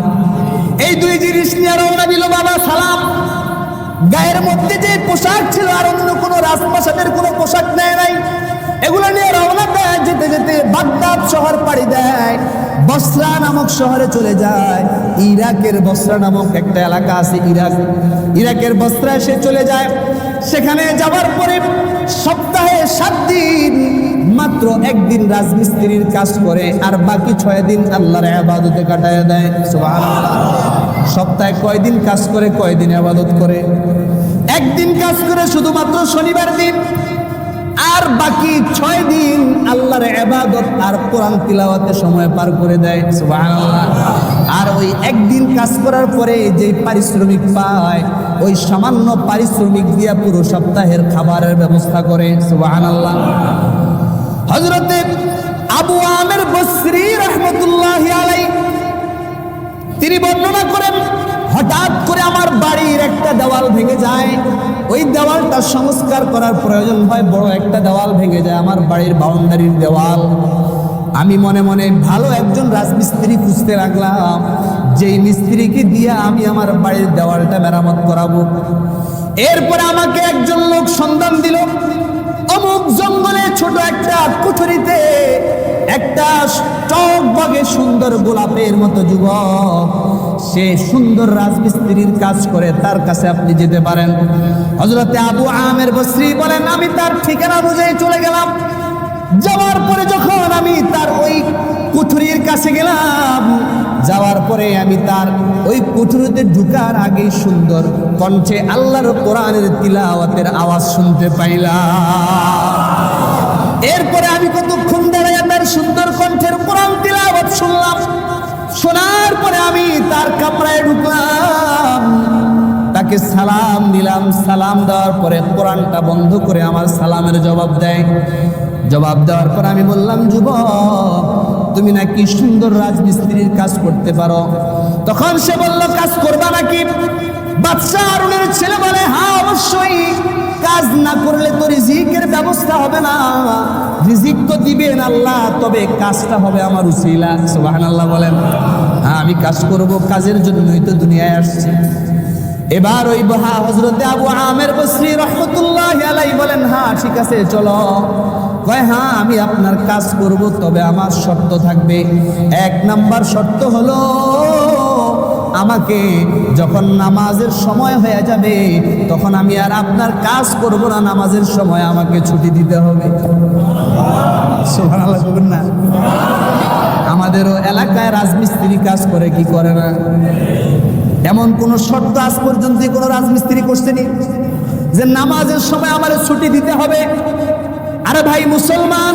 এই দুই জিনিস নিয়ে রওনা দিল বাবা সালাম। গায়ের মধ্যে যে পোশাক ছিল আর অন্য কোনো রাজপ্রাসাদের কোনো পোশাক নেয় নাই, এগুলো নিয়ে রওনা দেয়। যেতে যেতে বাগদাদ শহর পাড়ি দেয়, বসরা নামক শহরে চলে যায়। ইরাকের বসরা নামক একটা এলাকা আছে, ইরাকের বসরায় সে চলে যায়। সেখানে যাওয়ার পরে সপ্তাহে 7 দিন মাত্র একদিন রাজমিস্ত্রির কাজ করে, আর বাকি 6 দিন আল্লাহর ইবাদতে কাটায় দেয়। সুবহানাল্লাহ। সপ্তাহে কয়দিন কাজ করে, কয়দিন ইবাদত করে? একদিন কাজ করে শুধুমাত্র শনিবার দিন, আর বাকি 6 দিন আল্লাহর ইবাদত আর কোরআন তিলাওয়াতে সময় পার করে দেয়। সুবহানাল্লাহ। আর ওই একদিন কাজ করার পরে যে পারিশ্রমিক পায়, ওই সামান্য পারিশ্রমিক দিয়ে পুরো সপ্তাহের খাবারের ব্যবস্থা করে। সুবহানাল্লাহ। হযরতে আবু আমির বসরি রাহমাতুল্লাহি আলাইহি তিনি বর্ণনা করেন, হঠাৎ করে আমার বাড়ির একটা দেওয়াল ভেঙে যায়। ওই দেওয়ালটা সংস্কার করার প্রয়োজন হয়, বড় একটা দেওয়াল ভেঙে যায়, আমার বাড়ির বাউন্ডারির দেওয়াল। আমি মনে মনে ভালো একজন রাজমিস্ত্রি খুঁজতে লাগলাম, যেই মিস্ত্রিকে দিয়ে আমি আমার বাড়ির দেওয়ালটা মেরামত করাবো। এরপরে আমাকে একজন লোক সন্ধান দিল, অমুক জঙ্গলে ছোট একটা কুঠুরিতে একটা টকবগে সুন্দর গোলাপের মতো যুবক, সে সুন্দর রাজমিস্ত্রির কাজ করে, তার কাছে আপনি যেতে পারেন। হযরতে আবু আমির বসরি বলেন, আমি তার ঠিকানা অনুযায়ী চলে গেলাম। যাওয়ার পরে যখন আমি তার ওই কুঠুরির কাছে গেলাম, যাওয়ার পরে আমি তার ওই কুঠুরিতে ঢুকার আগেই সুন্দর কণ্ঠে আল্লাহর কোরআনের তিলাওয়াতের আওয়াজ শুনতে পাইলাম। এরপরে আমি কতক্ষণ দাঁড়াইয়া তার সুন্দর কণ্ঠের কোরআন তিলাওয়াত শুনলাম। শোনার পরে আমি তার কামরায় ঢুকলাম, তাকে সালাম দিলাম। সালাম দেওয়ার পরে কোরআনটা বন্ধ করে আমার সালামের জবাব দেয়। জবাব দেওয়ার পর আমি বললাম, যুবক, তুমি নাকি সুন্দর রাজমিস্ত্রির কাজ করতে পারো। তখন সে বলল, কাজ করবা নাকি? বাদশাহ হারুনের ছেলে বলে, হ্যাঁ অবশ্যই, কাজ না করলে তো রিজিকের ব্যবস্থা হবে না। রিজিক তো দিবেন আল্লাহ, তবে কাজটা হবে আমার উসিলা। সুবহানাল্লাহ বলেন। হ্যাঁ, আমি কাজ করব, কাজের জন্যই তো দুনিয়ায় আসছি। এবার ওই হযরতে আবু আমির বসরি রাহমাতুল্লাহি আলাইহি বলেন, হ্যাঁ ঠিক আছে চলো। কয়, হ্যাঁ আমি আপনার কাজ করব, তবে আমার শর্ত থাকবে। 1 নাম্বার শর্ত হলো, আমাকে যখন নামাজের সময় হয়ে যাবে তখন আমি আর আপনার কাজ করব না, নামাজের সময় আমাকে ছুটি দিতে হবে। সুবহানাল্লাহ বলবেন না? আমাদেরও এলাকায় রাজমিস্ত্রি কাজ করে কি করে না? এমন কোন শর্ত আজ পর্যন্ত কোনো রাজমিস্ত্রি করছেনি যে নামাজের সময় আমার ছুটি দিতে হবে? আরে ভাই মুসলমান,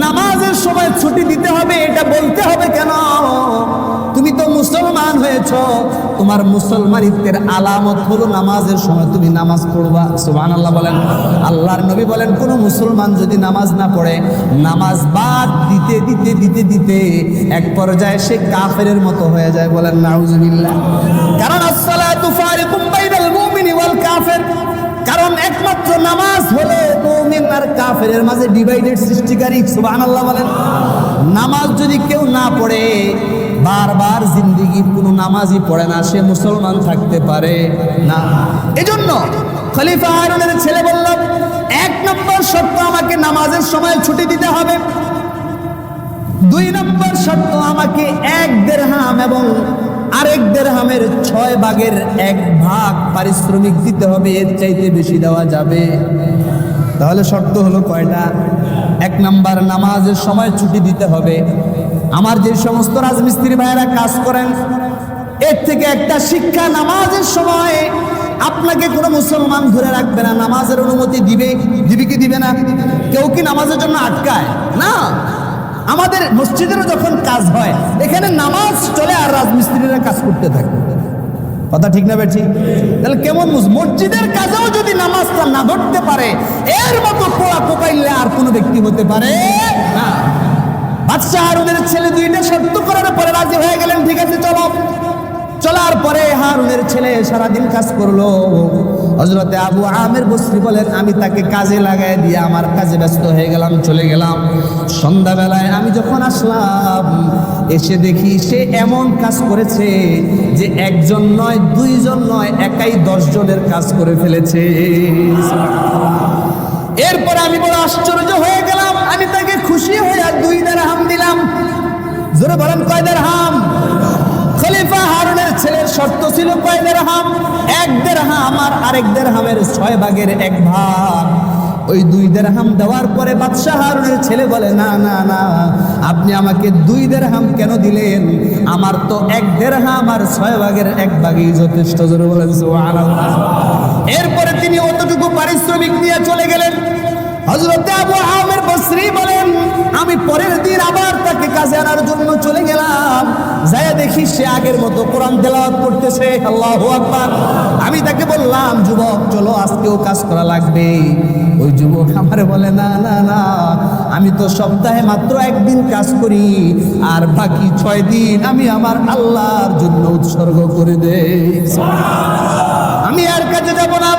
নামাজের সময় ছুটি দিতে হবে এটা বলতে হবে কেন? তুমি তো মুসলমান হয়েছ, তোমার মুসলমানিত্বের আলামত হলো নামাজের সময় তুমি নামাজ পড়বা। সুবহানাল্লাহ বলেন। আল্লাহর নবী বলেন, কোন মুসলমান যদি নামাজ না পড়ে, নামাজ বাদ দিতে দিতে দিতে দিতে এক পর্যায়ে সে কাফেরের মতো হয়ে যায়। বলেন নাউজুবিল্লাহ। কারণ আসসালাতু ফারিকুম বাইনাল মুমিনি ওয়াল কাফির, কারণ একমাত্র নামাজ হলো মুমিন আর কাফেরের মাঝে ডিভাইডেড সৃষ্টিকারী। সুবহানাল্লাহ বলেন। নামাজ যদি কেউ না পড়ে, বারবার জিন্দেগির কোনো নামাজই পড়ে না, সে মুসলমান থাকতে পারে না। এজন্য খলিফা হারুনের ছেলে বলল, 1 নম্বর শর্ত আমাকে নামাজের সময় ছুটি দিতে হবে। 2 নম্বর শর্ত আমাকে 1 দিরহাম এবং আরেক দিরহামের 6 ভাগের 1 ভাগ পারিশ্রমিক দিতে হবে, এর চাইতে বেশি দেওয়া যাবে। তাহলে শর্ত হলো কয়টা? 1 নাম্বার, নামাজের সময় ছুটি দিতে হবে। আমার যে সমস্ত রাজমিস্ত্রি ভাইয়েরা কাজ করেন, এর থেকে একটা শিক্ষা, নামাজের সময় আপনাকে কোনো মুসলমান ধরে রাখবে না, নামাজের অনুমতি দিবে কি দিবে না? কেউ কি নামাজের জন্য আটকায় না? আমাদের মসজিদেরও যখন কাজ হয়, এখানে নামাজ চলে আর রাজমিস্ত্রিরা কাজ করতে থাকে। কথা ঠিক না বেঠি? তাহলে কেমন মসজিদের কাজেও যদি নামাজটা না ধরতে পারে, এর মতো পোড়া কোপাইলে আর কোনো ব্যক্তি হতে পারে না। বাদশাহ হারুনের ছেলে দুইটা শর্ত করার পরে রাজি হয়ে গেলেন, ঠিক আছে চলো। চলার পরে হারুনের ছেলে সারাদিন কাজ করলো। হযরতে আবু আমের বসরি বলেন, আমি তাকে কাজে লাগাই দিয়ে আমার কাজে ব্যস্ত হয়ে গেলাম, চলে গেলাম। সন্ধ্যাবেলায় আমি যখন আসলাম, এসে দেখি সে এমন কাজ করেছে যে একজন নয়, দুইজন নয়, একাই 10 জনের কাজ করে ফেলেছে। এরপরে আমি বড় আশ্চর্য হয়ে গেলাম। আমি তাকে খুশি হয়ে 2 দিরহাম দিলাম। জোরে বলেন কয় দিরহাম? খলিফা হারুনের ছেলের শর্ত ছিল কয় দিরহাম? 1 দিরহাম আর আরেক দিরহামের 6 ভাগের 1 ভাগ। ওই 2 দিরহাম দেওয়ার পরে বাদশাহ হারুনের ছেলে বলে, না না না, আপনি আমাকে 2 দিরহাম কেন দিলেন? আমার তো 1 দিরহাম আর 6 ভাগের 1 ভাগই যথেষ্ট। জোরে বলেন সুবহানাল্লাহ। এরপরে তিনি অতটুকু পারিশ্রমিক নিয়ে চলে গেলেন। হযরত আবু আমের বসরি বলেন, আমি পরের দিন আবার তাকে কাজে আনার জন্য চলে গেলাম। যায়া দেখি সে আগের মতো কোরআন তেলাওয়াত করতেছে। আল্লাহু আকবার। আমি তাকে বললাম, যুবক চলো, আজকেও কাজ করা লাগবে। ওই যুবক আমারে বলে, না না না, আমি তো সপ্তাহে মাত্র 1 দিন কাজ করি, আর বাকি 6 দিন আমি আমার আল্লাহর জন্য উৎসর্গ করে দেই। আমি আর কাজে যাব না,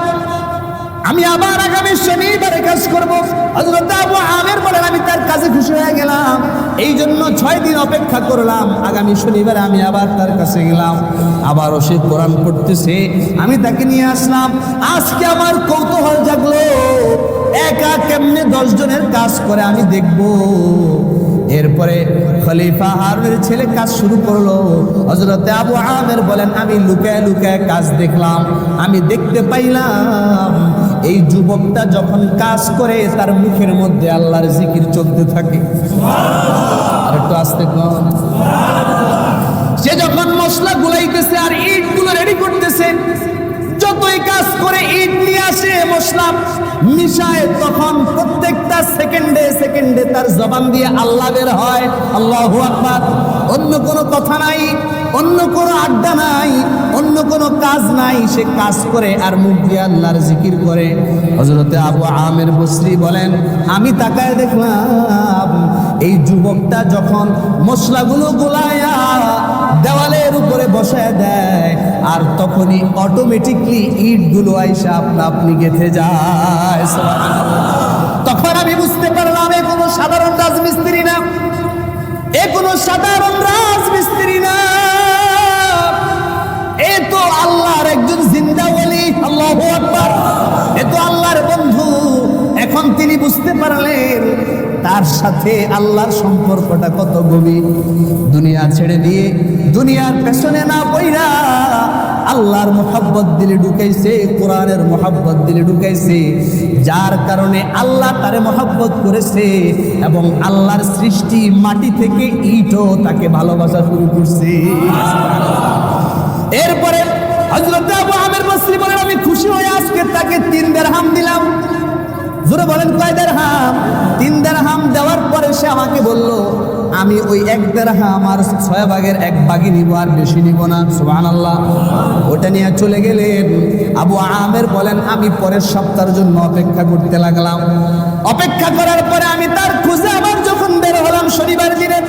আমি আবার আগামী শনিবারে কাজ করব। হযরত আবু আমের বলেন, আমি তার কাছে খুশি হয়ে গেলাম, এই জন্য 6 দিন অপেক্ষা করলাম। আগামী শনিবারে আমি আবার তার কাছে গেলাম, আবারও সে কোরআন পড়তেছে। আমি তাকে নিয়ে আসলাম। আজকে আমার কৌতূহল জাগলো, একা কেমনে 10 জনের কাজ করে আমি দেখব। এরপরে খলিফা হারুনের ছেলে কাজ শুরু করলো। হযরত আবু আমের বলেন, আমি লুকায় লুকায় কাজ দেখলাম। আমি দেখতে পাইলাম এই যুবকটা যখন কাজ করে তার মুখের মধ্যে আল্লাহর জিকির চলতে থাকে। আর একটু আস্তে কর। সে যখন মশলা গুলাইতেছে আর ইটগুলো রেডি করতেছে, যতই কাজ করে ইট নিয়ে আসে, মশলা মিশায়, তখন প্রত্যেকটা সেকেন্ডে সেকেন্ডে তার জবান দিয়ে আল্লাহ বের হয়। আল্লাহু আকবার। অন্য কোনো কথা নাই, অন্য কোনো আড্ডা নাই, অন্য কোনো কাজ নাই। সে কাজ করে আর মুখ দিয়ে আল্লাহর জিকির করে। হযরতে আবু আমের বসরি বলেন, আমি তাকায় দেখলাম এই যুবকটা যখন মশলাগুলো গুলায়া দেওয়ালের উপরে বসায় দেয়, আর তখনই অটোমেটিকলি ইটগুলো আইসা আপনা আপনি গেঁথে যায়। তখন আমি বুঝতে পারলাম এ কোনো সাধারণ রাজমিস্ত্রি না, এ কোনো সাধারণ রাজমিস্ত্রি না, এ তো আল্লাহর একজন জিন্দা ওলি। আল্লাহু আকবার। এ তো আল্লাহর বন্ধু। এখন তিনি বুঝতে পারলেন তার সাথে আল্লাহর সম্পর্কটা কত গভীর। দুনিয়া ছেড়ে দিয়ে দুনিয়ার পেছনে না পইরা আল্লাহর মোহাব্বত দিলে ঢুকাইছে, কোরআনের মোহাব্বত দিলে ঢুকাইছে, যার কারণে আল্লাহ তারে মোহাব্বত করেছে এবং আল্লাহর সৃষ্টি মাটি থেকে ইটও তাকে ভালোবাসা শুরু করছে। এরপরে হযরত আবু আমের বসরি বলেন, আমি খুশি হয়ে আজকে তাকে 3 দিরহাম দিলাম। জোরে বলেন কয় দিরহাম? 3 দিরহাম দেওয়ার পরে সে আমাকে বলল, আমি ওই 1 দিরহাম আর 6 ভাগের 1 ভাগই নিব, আর বেশি নিব না। সুবহানাল্লাহ। ওটা নিয়ে চলে গেলেন। আবু আমের বলেন, আমি পরের সপ্তাহের জন্য অপেক্ষা করতে লাগলাম। অপেক্ষা করার পরে আমি তার খুঁজে আবার যখন বের হলাম শনিবার দিনে,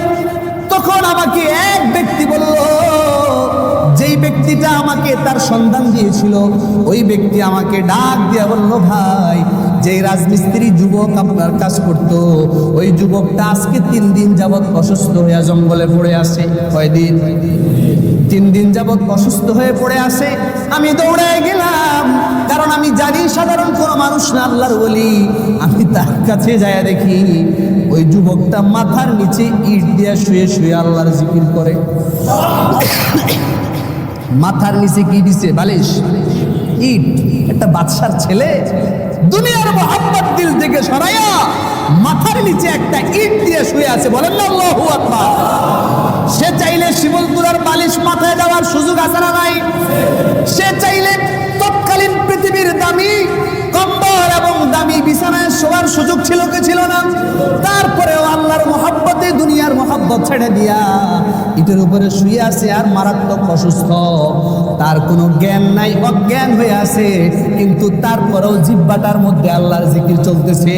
তখন আমাকে এক ব্যক্তি বলল, যেই ব্যক্তিটা আমাকে তার সন্ধান দিয়েছিল, ওই ব্যক্তি আমাকে ডাক দিয়ে বলল, ভাই, যে রাজমিস্ত্রি যুবক আপনার কাজ করত, ওই যুবকটা আজকে 3 দিন যাবৎ অসুস্থ হয়ে জঙ্গলে পড়ে আছে। কয়দিন? 3 দিন যাবৎ অসুস্থ হয়ে পড়ে আছে। আমি দৌড়ায় গেলাম, কারণ আমি জানি সাধারণ কোনো মানুষ না, আল্লাহর ওলি। আমি তার কাছে যায় দেখি ওই যুবকটা মাথার নিচে ইট দিয়ে শুয়ে শুয়ে আল্লাহর জিকির করে। মাথার নিচে কি দিছে? বালিশ, ইট। একটা বাদশার ছেলে দুনিয়ার মোহাব্বত দিল থেকে সরাইয়া মাথার নিচে একটা ইট দিয়ে শুয়ে আছে। বলেন না আল্লাহু আকবার। সে চাইলে শিমলপুরার বালিশ মাথায় দেওয়ার সুযোগ আছে না নাই? সে চাইলে তৎকালীন পৃথিবীর দামি কম্বল এবং দামি বিছানায় শোয়ার সুযোগ ছিল কি ছিল না? তারপরেও আল্লাহর মোহাব্বতে, দুনিয়ার মোহাব্বত মধ্য ছেড়ে দিয়া ইটের উপরে শুয়ে আছে আর মারাত্মক অসুস্থ, তার কোনো জ্ঞান নাই, অজ্ঞান হয়ে আছে, কিন্তু তারপরেও জিহ্বাটার মধ্যে আল্লাহর জিকির চলতেছে।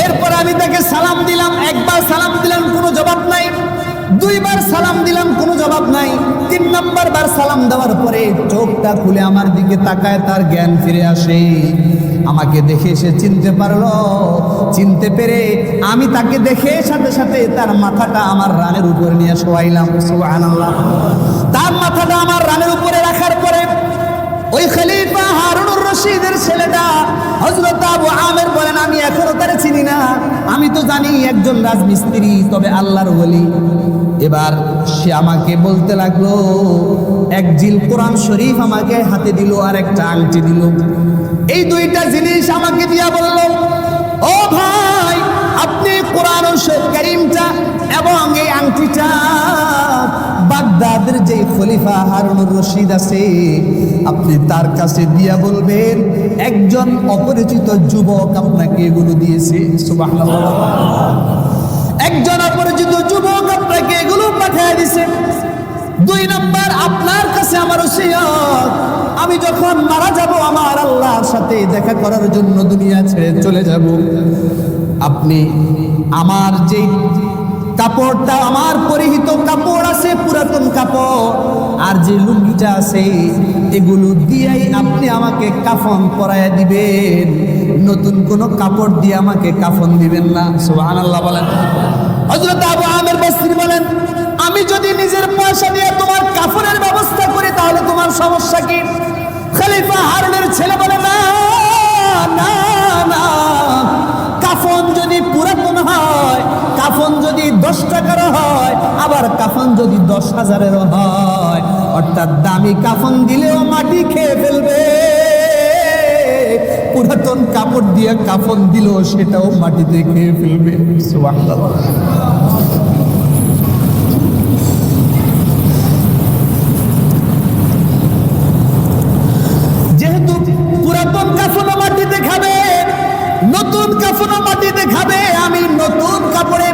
এরপর আমি তাকে সালাম দিলাম, একবার সালাম দিলাম কোনো জবাব নাই, দুইবার সালাম দিলাম কোনো জবাব নাই, 3 নম্বর বার সালাম দেওয়ার পরে চোখটা খুলে আমার দিকে তাকায়, তার জ্ঞান ফিরে আসে। আমাকে দেখে সে চিনতে পারলো, চিনতে পেরে আমি তাকে দেখে সাথে সাথে তার মাথাটা আমার রানের উপরে নিয়ে শোয়াইলাম। সুবহানাল্লাহ। তার মাথাটা আমার রানের উপরে রাখার পরে ওই খলিফা হারুনুর রশিদের ছেলেটা হযরত আবু আমের বলেন, আমি এখনো তারে চিনি না, আমি তো জানি একজন রাজমিস্ত্রি, তবে আল্লাহর ওলি। এবার সে আমাকে বলতে লাগলো, এক জিল কোরআন শরীফ আমাকে হাতে দিল আর একটা আংটি দিল। এই দুইটা জিনিস আমাকে দিয়া বলল, ও ভাই, আপনি কোরআন কারীমটা এবং এই আংটিটা বাগদাদের যে খলিফা হারুনুর রশিদ আছে, আপনি তার কাছে দিয়া বলবেন একজন অপরিচিত যুবক আপনাকে এগুলো দিয়েছে। সুবহানাল্লাহ। একজন অপরিচিত যুবক আপনাকে এগুলো পাঠিয়ে দিয়েছে। 2 নম্বর, আপনার কাছে আমার ওসিয়ত, আমি যখন মারা যাব আমার আল্লাহর সাথে দেখা করার জন্য দুনিয়া ছেড়ে চলে যাব, আপনি আমার যে কাপড়টা, আমার পরিহিত কাপড় আছে পুরাতন কাপড়, আর যে লুঙ্গিটা আছে, এগুলো দিয়েই আপনি আমাকে কাফন পরাইয়া দিবেন, নতুন কোনো কাপড় দিয়ে আমাকে কাফন দিবেন না। সুবহানাল্লাহ বলেন। হযরত আবু আমের বসরি বলেন, আমি যদি নিজের পয়সা দিয়ে তোমার কাফনের ব্যবস্থা করি তাহলে তোমার সমস্যা কি? খলিফা হারুনের ছেলে বলে, না না না, কাফন যদি পুরাতন হয়, কাফন যদি 10 টাকার হয়, আবার কাফন যদি 10,000-এর হয়, অর্থাৎ দামি কাফন দিলেও মাটি খেয়ে ফেলবে, পুরাতন কাপড় দিয়ে কাফন দিলেও সেটাও মাটিতে খেয়ে ফেলবে। সুবহানাল্লাহ। যেহেতু পুরাতন কাফনও মাটিতে খাবে, নতুন কাফনও মাটিতে খাবে, আমি নতুন কাপড়ে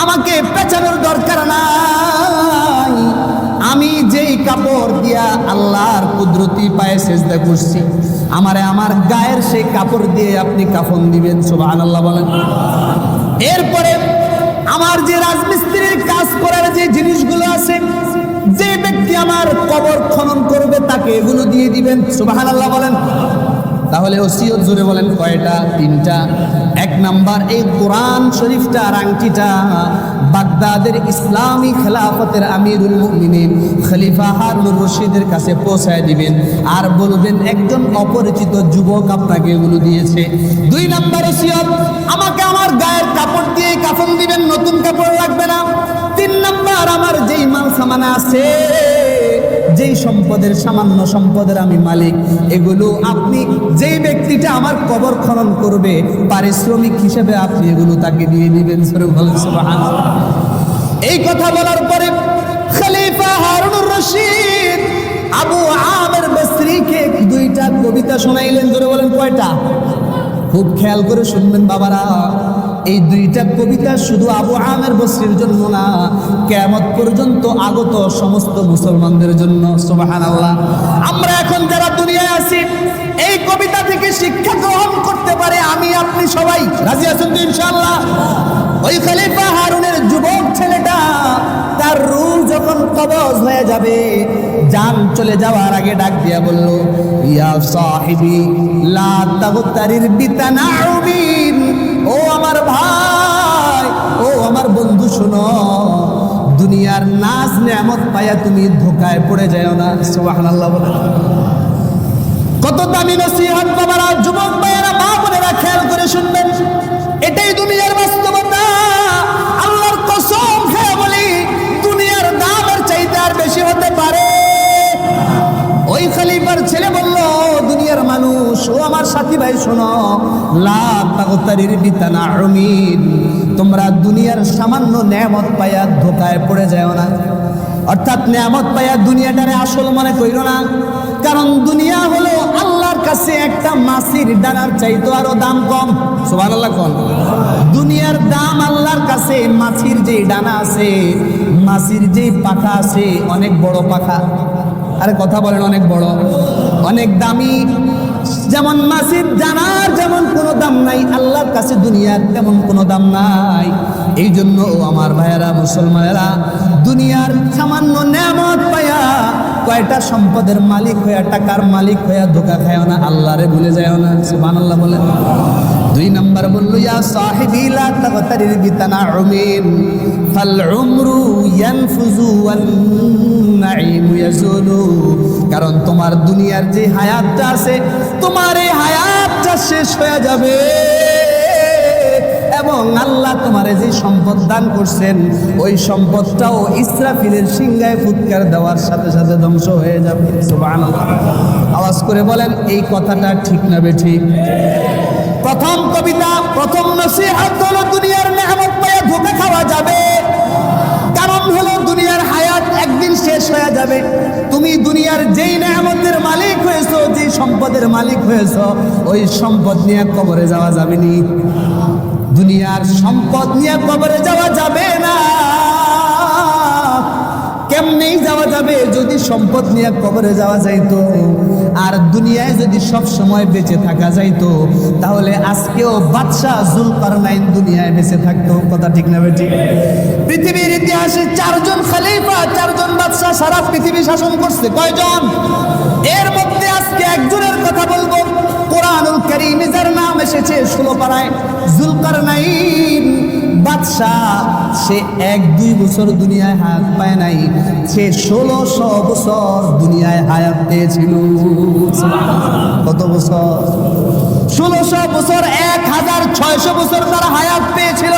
আমাকে পেঁচানোর দরকার নাই। আমি যেই কাপড় দিয়া আল্লাহর কুদরতি পায়ে সেজদা করছি, আমারে আমার গায়ের সেই কাপড় দিয়ে আপনি কাফন দিবেন। সুবহানাল্লাহ বলেন। এরপরে আমার যে রাজমিস্ত্রির কাজ করার যে জিনিসগুলো আছে, যে ব্যক্তি আমার কবর খনন করবে তাকে এগুলো দিয়ে দিবেন। সুবহানাল্লাহ বলেন। তাহলে ওসিয়ত জোরে বলেন কয়টা? 3টা। 1 নাম্বার, এই কোরআন শরীফটা আর আংটিটা বাগদাদের ইসলামী খেলাফতের আমিরুল মুমিনিন খলিফা হারুনুর রশিদের কাছে পৌঁছায় দিবেন, আর বলবেন একজন অপরিচিত যুবক আপনাকে এগুলো দিয়েছে। 2 নাম্বার ওসিয়ত, আমাকে আমার গায়ের কাপড় দিয়ে কাফন দিবেন, নতুন কাপড় লাগবে না। 3 নাম্বার, আমার যেই মাল সামান আছে, যেই সম্পদের, সামান্য সম্পদের আমি মালিক, এগুলো আপনি, যেই ব্যক্তিটা আমার কবর খনন করবে, পারিশ্রমিক হিসেবে আপনি এগুলো তাকে দিয়ে দিবেন। সুবহানাল্লাহ। এই কথা বলার পরে খলিফা হারুনুর রশিদ আবু আমের বসরিকে 2টা কবিতা শোনাইলেন। জোরে বলেন কয়টা? খুব খেয়াল করে শুনবেন বাবারা, এই 2টা কবিতা শুধু আবু আমের বসরির জন্য না, কিয়ামত পর্যন্ত আগত সমস্ত মুসলমানদের জন্য। সুবহানাল্লাহ। আমরা এখন যারা দুনিয়ায় আছি, এই কবিতা থেকে শিক্ষা গ্রহণ করতে পারে আমি আপনি সবাই রাজি আছেন তো ইনশাআল্লাহ? ওই খলিফা হারুনের যুবক ছেলেটা, তার রূহ যখন কবজ হয়ে যাবে, জান চলে যাওয়ার আগে ডাক দিয়া বলল, ইয়া সাহিবি লা তাগতারির বিতানাউবিন, ও আমার ভাই, ও আমার বন্ধু, শোনো, দুনিয়ার নাজ নেয়ামত পাইয়া তুমি ধোকায় পড়ে যাও না। সুবহানাল্লাহ বলেন। কত দামি নসিহত বাবারা, যুবক ভাইয়েরা, মা বোনেরা, খেয়াল করে শুনবেন। এটাই দুনিয়ার বাস্তবতা। আল্লাহর কসম খেয়ে বলি, দুনিয়ার দামের চাইতে আর বেশি হতে পারে? ওই খলিফার ছেলে বলল, দুনিয়ার মানুষ, ও আমার সাথী ভাই, শোনো, লা তাগতারির বিতানাউমিন, তোমরা দুনিয়ার সামান্য নেয়ামত পাইয়া ধোকায় পড়ে যাও না। অর্থাৎ নেয়ামত পাইয়া দুনিয়াটারে আসল মনে কইরো না, কারণ দুনিয়া হলো আল্লাহর কাছে একটা মাছির ডানার চাইতো আরো দাম কম। সুবহানাল্লাহ কোন দুনিয়ার দাম আল্লাহর কাছে মাছির যে ডানা আছে, মাছির যে পাখা আছে, অনেক বড় পাখা। আরে কথা বলেন, অনেক বড়, অনেক দামি। যেমন মাছির ডানার যেমন কোনো দাম নাই, আল্লাহর কাছে দুনিয়ার তেমন কোনো দাম নাই। এই জন্য আমার ভাইয়েরা, মুসলমানেরা, দুনিয়ার সামান্য নেয়ামত পায়া কয়টা সম্পদের মালিক হইয়া, টাকার মালিক হইয়া ধোকা খায় না, আল্লাহরে ভুলে যায় না। সুবহানাল্লাহ বলেন। 2 নাম্বার বলল, ইয়া সাহিবি লা তাগতারির বিতানাউমিন ফাল উমরু ইয়ানফুজু ওয়ান নাঈমু ইয়াজুলু। কারণ তোমার দুনিয়ার যে হায়াতটা আছে, তোমার এই হায়াতটা শেষ হয়ে যাবে, এবং আল্লাহ তোমারে যে সম্পদ দান করছেন ওই সম্পদটাও ইসরাফিলের সিংহায় ফুৎকার দেওয়ার সাথে সাথে ধ্বংস হয়ে যাবে। সুবহানাল্লাহ। আওয়াজ করে বলেন, এই কথাটা ঠিক না বেঠিক? প্রথম কবিতা, প্রথম নসিহত হলো দুনিয়ার নেয়ামত পেয়ে ধোঁকা খাওয়া যাবে। কারণ হলো দুনিয়ার হায়াত একদিন শেষ হয়ে যাবে। তুমি দুনিয়ার যেই নেয়ামতের মালিক হয়েছো, যেই সম্পদের মালিক হয়েছো, ওই সম্পদ নিয়ে কবরে যাওয়া যাবে নি। দুনিয়ার সম্পদ নিয়ে কবরে যাওয়া যাবে না। কেমনেই যাওয়া যাবে? যদি সম্পদ নিয়ে কবরে যাওয়া যাইতো আর দুনিয়ায় যদি সব সময় বেঁচে থাকা যাইতো, তাহলে আজকেও বাদশাহ জুলকারনাইন দুনিয়ায় বেঁচে থাকতো। কথা ঠিক না বেঠিক? পৃথিবীর ইতিহাসে 4 জন খলিফা, 4 জন বাদশাহ সারা পৃথিবী শাসন করছে। কয়জন? এর মধ্যে আজকে একজনের কথা বলবো। কোরআনুল কারীমে যার নাম এসেছে 16 পারায়, জুলকারনাইন বাদশাহ। সে 1-2 বছর দুনিয়ায় হায়াত পায় নাই, সে 1600 বছর দুনিয়ায় হায়াত পেয়েছিল। কত বছর? 1600 বছর। 1600 বছর তারা হায়াত পেয়েছিল।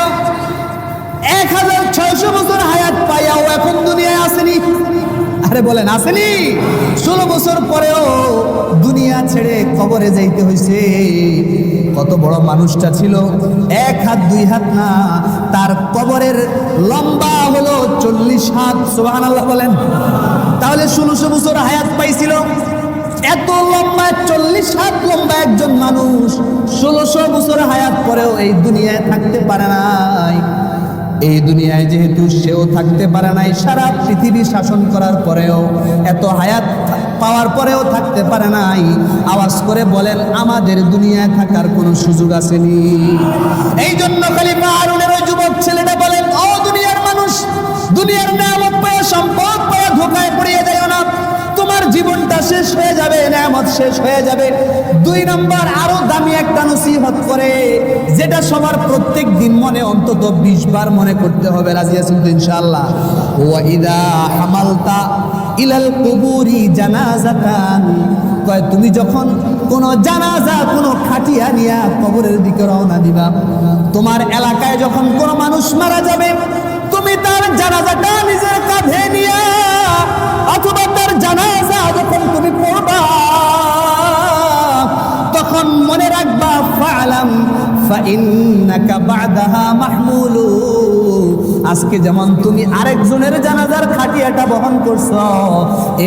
1600 বছর হায়াত পাইয়াও এখন দুনিয়ায় আসেনি। আরে বলেন, আসেনি? 16 বছর পরেও দুনিয়া ছেড়ে কবরে যাইতে হয়েছে। কত বড় মানুষটা ছিল! 1 হাত 2 হাত না, তার কবরের লম্বা হলো 40 হাত। সুবহানাল্লাহ বলেন। তাহলে 1600 বছর হায়াত পাইছিল। এত লম্বা 40 হাত লম্বা একজন মানুষ 1600 বছর হায়াত পরেও এই দুনিয়ায় থাকতে পারে নাই। এই দুনিয়ায় যেহেতু সেও থাকতে পারে নাই, সারা পৃথিবী শাসন করার পরেও, এত হায়াত পাওয়ার পরেও থাকতে পারে নাই। আওয়াজ করে বলেন, আমাদের দুনিয়ায় থাকার কোনো সুযোগ আসেনি। এই জন্য খলিফা হারুনের ওই যুবক ছেলেটা বলেন, ও দুনিয়ার মানুষ, দুনিয়ার নেয়ামত পেয়ে, সম্পদ পেয়ে ধোঁকায় পড়িয়ে যাও না। তোমার জীবনটা শেষ হয়ে যাবে, নেয়ামত শেষ হয়ে যাবে। 2 নাম্বার আরো দামি একটা নসিহত করে, যেটা সবার প্রত্যেক দিন মনে অন্তত 20 বার মনে করতে হবে। রাজি আছেন তো ইনশাআল্লাহ? ওয়া ইদা হামালতা ইলাল কুবুরি জানাজাতান, কয় তুমি যখন কোন জানাজা, কোন খাটিয়া নিয়া কবরের দিকে রওনা দিবা, তোমার এলাকায় যখন কোন মানুষ মারা যাবে, তুমি তার জানাজাটা নিজের কাঁধে নিয়া, অথবা তার জানাজা যখন তুমি পড়বা, তখন মনে রাখবা, ফালাম ফাইন্নাকা বাদাহা মাহমুলু। আজকে যেমন তুমি আরেকজনের জানাজার খাটিয়াটা বহন করছো,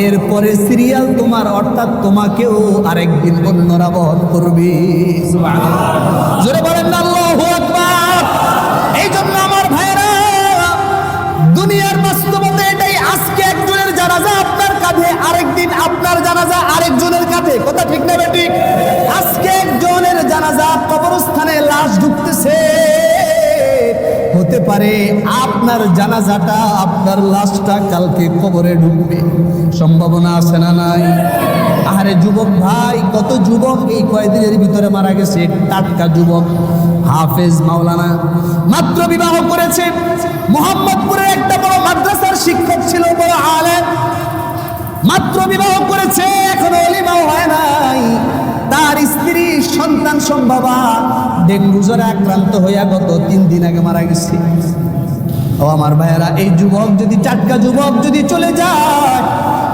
এরপরে সিরিয়াল তোমার, অর্থাৎ তোমাকেও আরেকদিন অন্যরা বহন করবে। সুবহানাল্লাহ। জোরে বলেন না আল্লাহু আকবার। এই জন্য আমার ভাইরা, দুনিয়ার বাস্তবতা এটাই। আজকে একজনের জানাজা আপনার কাঁধে, আরেকদিন আপনার জানাজা আরেকজনের কাঁধে। কথা ঠিক না বেঠিক? আজকে একজনের জানাজা কবরস্থানে লাশ ঢুকতেছে, হতে পারে আপনার জানাজাটা, আপনার লাশটা কালকে কবরে ঢুকবে। সম্ভাবনা আছে না নাই? আরে যুবক ভাই, কত যুবক এই কয়েকদিনের ভিতরে মারা গেছে। টাটকা যুবক, হাফেজ মাওলানা, মাত্র বিবাহ করেছে। মোহাম্মদপুরের একটা বড় মাদ্রাসার শিক্ষক ছিল, বড় আলেম, মাত্র বিবাহ করেছে, এখনো ওলিমাও হয় নাই। তার স্ত্রী সন্তান সম্ভবা ডেঙ্গু জ্বরে আক্রান্ত হইয়া গত 3 দিন আগে মারা গেছে। ও আমার ভাইয়েরা, এই যুবক যদি, টাটকা যুবক যদি চলে যায়,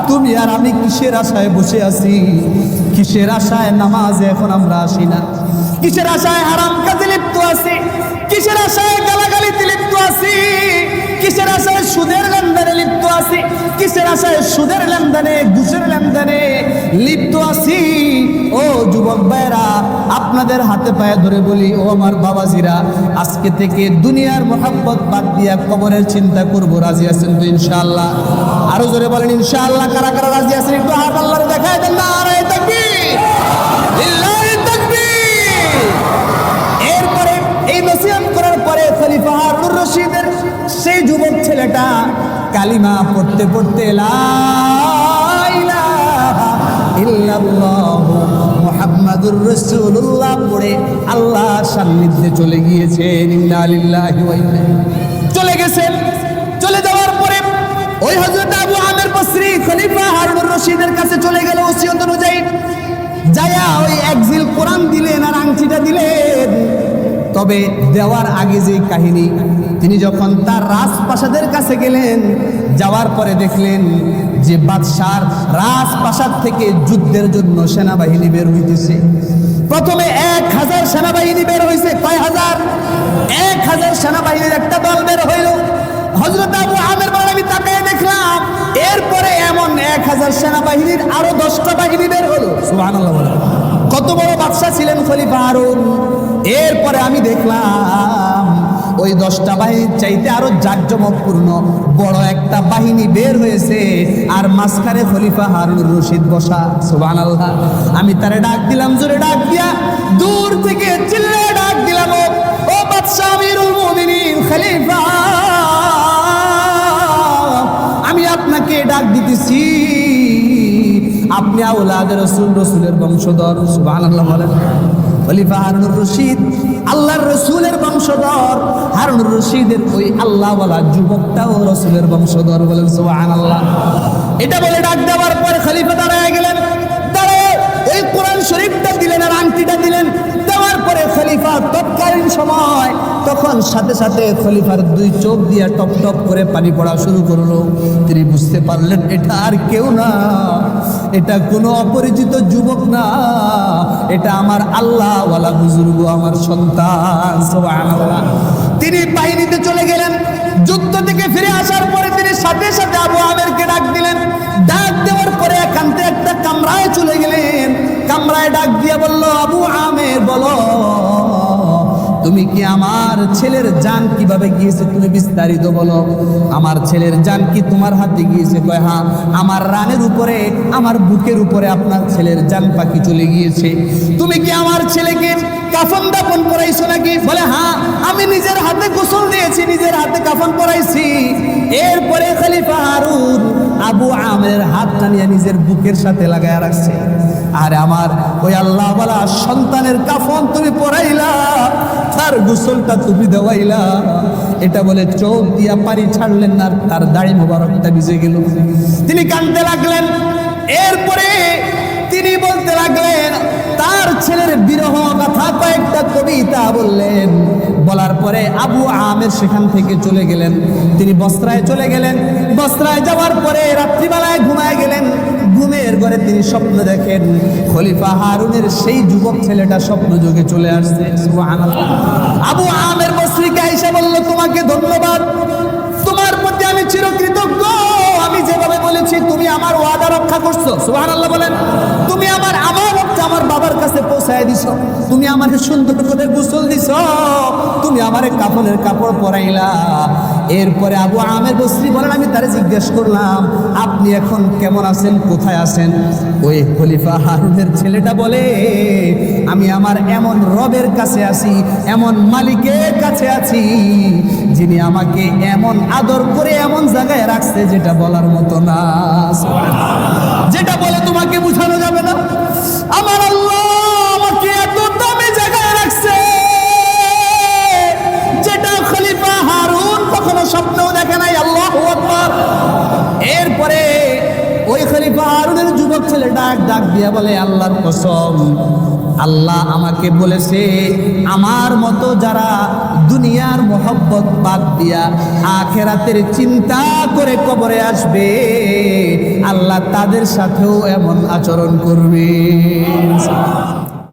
তুমি আর আমি কিসের আশায় বসে আছি? কিসের আশায় নামাজে এখন আমরা আসি না? কিসের আশায় হারাম কাজে লিপ্ত আছি? কিসের আশায় গালাগালিতে লিপ্ত আছি? কিসের আশায় সুদের লেনদেনে লিপ্ত আছি, কিসের আশায় সুদের লেনদেনে ঘুষের লেনদেনে লিপ্ত আছি। ও যুবক ভাইরা, আপনাদের হাতে পায়ে ধরে বলি, ও আমার বাবাজিরা, আজকে থেকে দুনিয়ার মোহাব্বত বাদ দিয়া কবরের চিন্তা করবো। রাজি আছেন তো ইনশাআল্লাহ? আরো জোরে বলেন ইনশাআল্লাহ। কারা কারা রাজি আছেন একটু হাত আল্লাহর দেখায় দেন না। আরে তাকবীর, লিল্লাহি তাকবীর। এরপরে এই নসিহত করার পরে খলিফা হারুনুর রশিদের সেই যুবক ছেলেটা কালিমা পড়তে পড়তে লা ইলাহা ইল্লাল্লাহ মুহাম্মাদুর রাসূলুল্লাহ পড়ে আল্লাহর সান্নিধ্যে চলে গিয়েছেন। ইন্না লিল্লাহি ওয়া ইন্না ইলাইহি চলে গেছেন। চলে যাওয়ার পরে ওই হযরত আবু আমির বসরি খলিফা হারুনুর রশিদের কাছে চলে গেল ওসিয়ত অনুযায়ী। যায়া ওই একজিল কোরআন দিলেন আর আংটিটা দিলেন। তবে দেওয়ার আগে যে কাহিনী, তিনি যখন তার রাজপ্রাসাদের কাছে গেলেন, যাওয়ার পরে দেখলেন যে বাদশার রাজপ্রাসাদ থেকে যুদ্ধের জন্য সেনাবাহিনী বের হইতেছে। প্রথমে 1000 সেনাবাহিনী বের হয়েছে। কয় হাজার? 1000 সেনাবাহিনীর একটা দল বের হইল। হযরত আবু আমির বলে, আমি তাকায় দেখলাম এরপরে এমন 1000 সেনাবাহিনীর আরো 10টা বাহিনী বের হলো। সুবহানাল্লাহ বলে। কত বড় বাদশা ছিলেন খলিফা হারুন। এরপরে আমি দেখলাম ওই 10টা বাহিনীর চাইতে আরো জাঁকজমকপূর্ণ বড় একটা বাহিনী বের হয়েছে, আর মাঝখানে খলিফা হারুনুর রশিদ বসা। সুবহানাল্লাহ। আমি তারে ডাক দিলাম, জোরে ডাক দিয়া দূর থেকে চিল্লায়ে ডাক দিলাম, ও বাদশা আমিরুল মুমিনিন খলিফা, আমি আপনাকে ডাক দিতেছি, আপনি আওলাদে রাসূল, রাসূলের বংশধর। সুবহানাল্লাহ বলেন। খলিফা হারুনুর রশিদ আল্লাহর রাসূলের বংশধর। হারুনুর রশিদের ওই আল্লাহওয়ালা যুবকটাও রাসূলের বংশধর। বলেন সুবহানাল্লাহ। এটা বলে ডাক দেওয়ার পরে খলিফা দাঁড়ায় গেলেন। দাঁড়ায় এই কোরআন শরীফটা দিলেন আর আংটিটা দিলেন। দেওয়ার পরে খলিফা তৎকালীন সময় তখন সাথে সাথে খলিফার 2 চোখ দিয়া টপ টপ করে পানি পড়া শুরু করলো। তিনি বুঝতে পারলেন এটা আর কেউ না, এটা কোনো অপরিচিত যুবক না, এটা আমার আল্লাহওয়ালা বুজুর্গ, আমার সন্তান। সুবহানাল্লাহ। তিনি বাহিনীতে চলে গেলেন। যুদ্ধ থেকে ফিরে আসার পরে তিনি সাথে সাথে আবু আমিরকে ডাক দিলেন। ডাক দেওয়ার পরে একান্তে একটা কামরায় চলে গেলেন। কামরায় ডাক দিয়ে বলল, আবু আমির বলো, তুমি কি আমার ছেলের জান কিভাবে গিয়েছে তুমি বিস্তারিত বলো। আমার ছেলের জান কি তোমার হাতে গিয়েছে? কয় হ্যাঁ, আমার রানের উপরে, আমার বুকের উপরে আপনার ছেলের জান পাখি চলে গিয়েছে। তুমি কি আমার ছেলেকে কাফন দাফন করাইছো নাকি? বলে হ্যাঁ, আমি নিজের হাতে গোসল দিয়েছি, নিজের হাতে কাফন পরাইছি। এরপরে খলিফা হারুন আবু আমিরের হাতটা নিয়ে নিজের বুকের সাথে লাগায় রাখছে। আরে আমার ওই আল্লাহওয়ালা সন্তানের কাফন তুমি পরাইলা, তার গোসলটা তুমি দেওয়াইলা। এটা বলে চোখ দিয়া পানি ছাড়লেন না, তার দাড়ি মোবারকটা ভিজে গেল। তিনি কাঁদতে লাগলেন। এরপরে তিনি বলতে লাগলেন, তার ছেলের বিরহ কথা কয়েকটা কবিতা বললেন। বলার পরে আবু আমির সেখান থেকে চলে গেলেন। তিনি বস্ত্রায় চলে গেলেন। বস্ত্রায় যাওয়ার পরে রাত্রিবেলায় ঘুমায় গেলেন। ঘুমের ঘরে তিনি স্বপ্ন দেখেন খলিফা হারুনের সেই যুবক ছেলেটা স্বপ্ন যোগে চলে আসছে। সুবহানাল্লাহ। আবু আমির বসরিকে আয়েশা বলল, তোমাকে ধন্যবাদ, তোমার প্রতি আমি চিরকৃতজ্ঞ। আমি যেভাবে বলেছি তুমি আমার ওয়াদা রক্ষা করছো। সুবহানাল্লাহ বলেন। তুমি আমার আমানতটা আমার বাবার কাছে পৌঁছায় দিছো। তুমি আমাকে সুন্দর করে গোসল দিছো। তুমি আমারে কাফনের কাপড় পরাইলা। এরপরে আবু আমির বসরি বলেন, আমি তারে জিজ্ঞেস করলাম, আপনি এখন কেমন আছেন, কোথায় আছেন? ওই খলিফা হারুনের ছেলেটা বলে, আমি আমার এমন রবের কাছে আছি, এমন মালিকের কাছে আছি, যিনি আমাকে এমন আদর করে এমন জায়গায় রাখছে যেটা বলার মতো না, যেটা বলে তোমাকে বুঝানো যাবে না। আমার আল্লাহ আমাকে এত দামি জায়গায় রাখছে যেটা খলিফা হারুন কখনো স্বপ্নেও দেখে নাই। আল্লাহু আকবার। এরপরে ওই খলিফা হারুনের যুবক ছেলে ডাক দিয়া বলে, আল্লাহর কসম, আল্লাহ আমাকে বলেছে আমার মতো যারা দুনিয়ার মোহব্বত বাদ দিয়া আখেরাতের চিন্তা করে কবরে আসবে, আল্লাহ তাদের সাথেও এমন আচরণ করবে।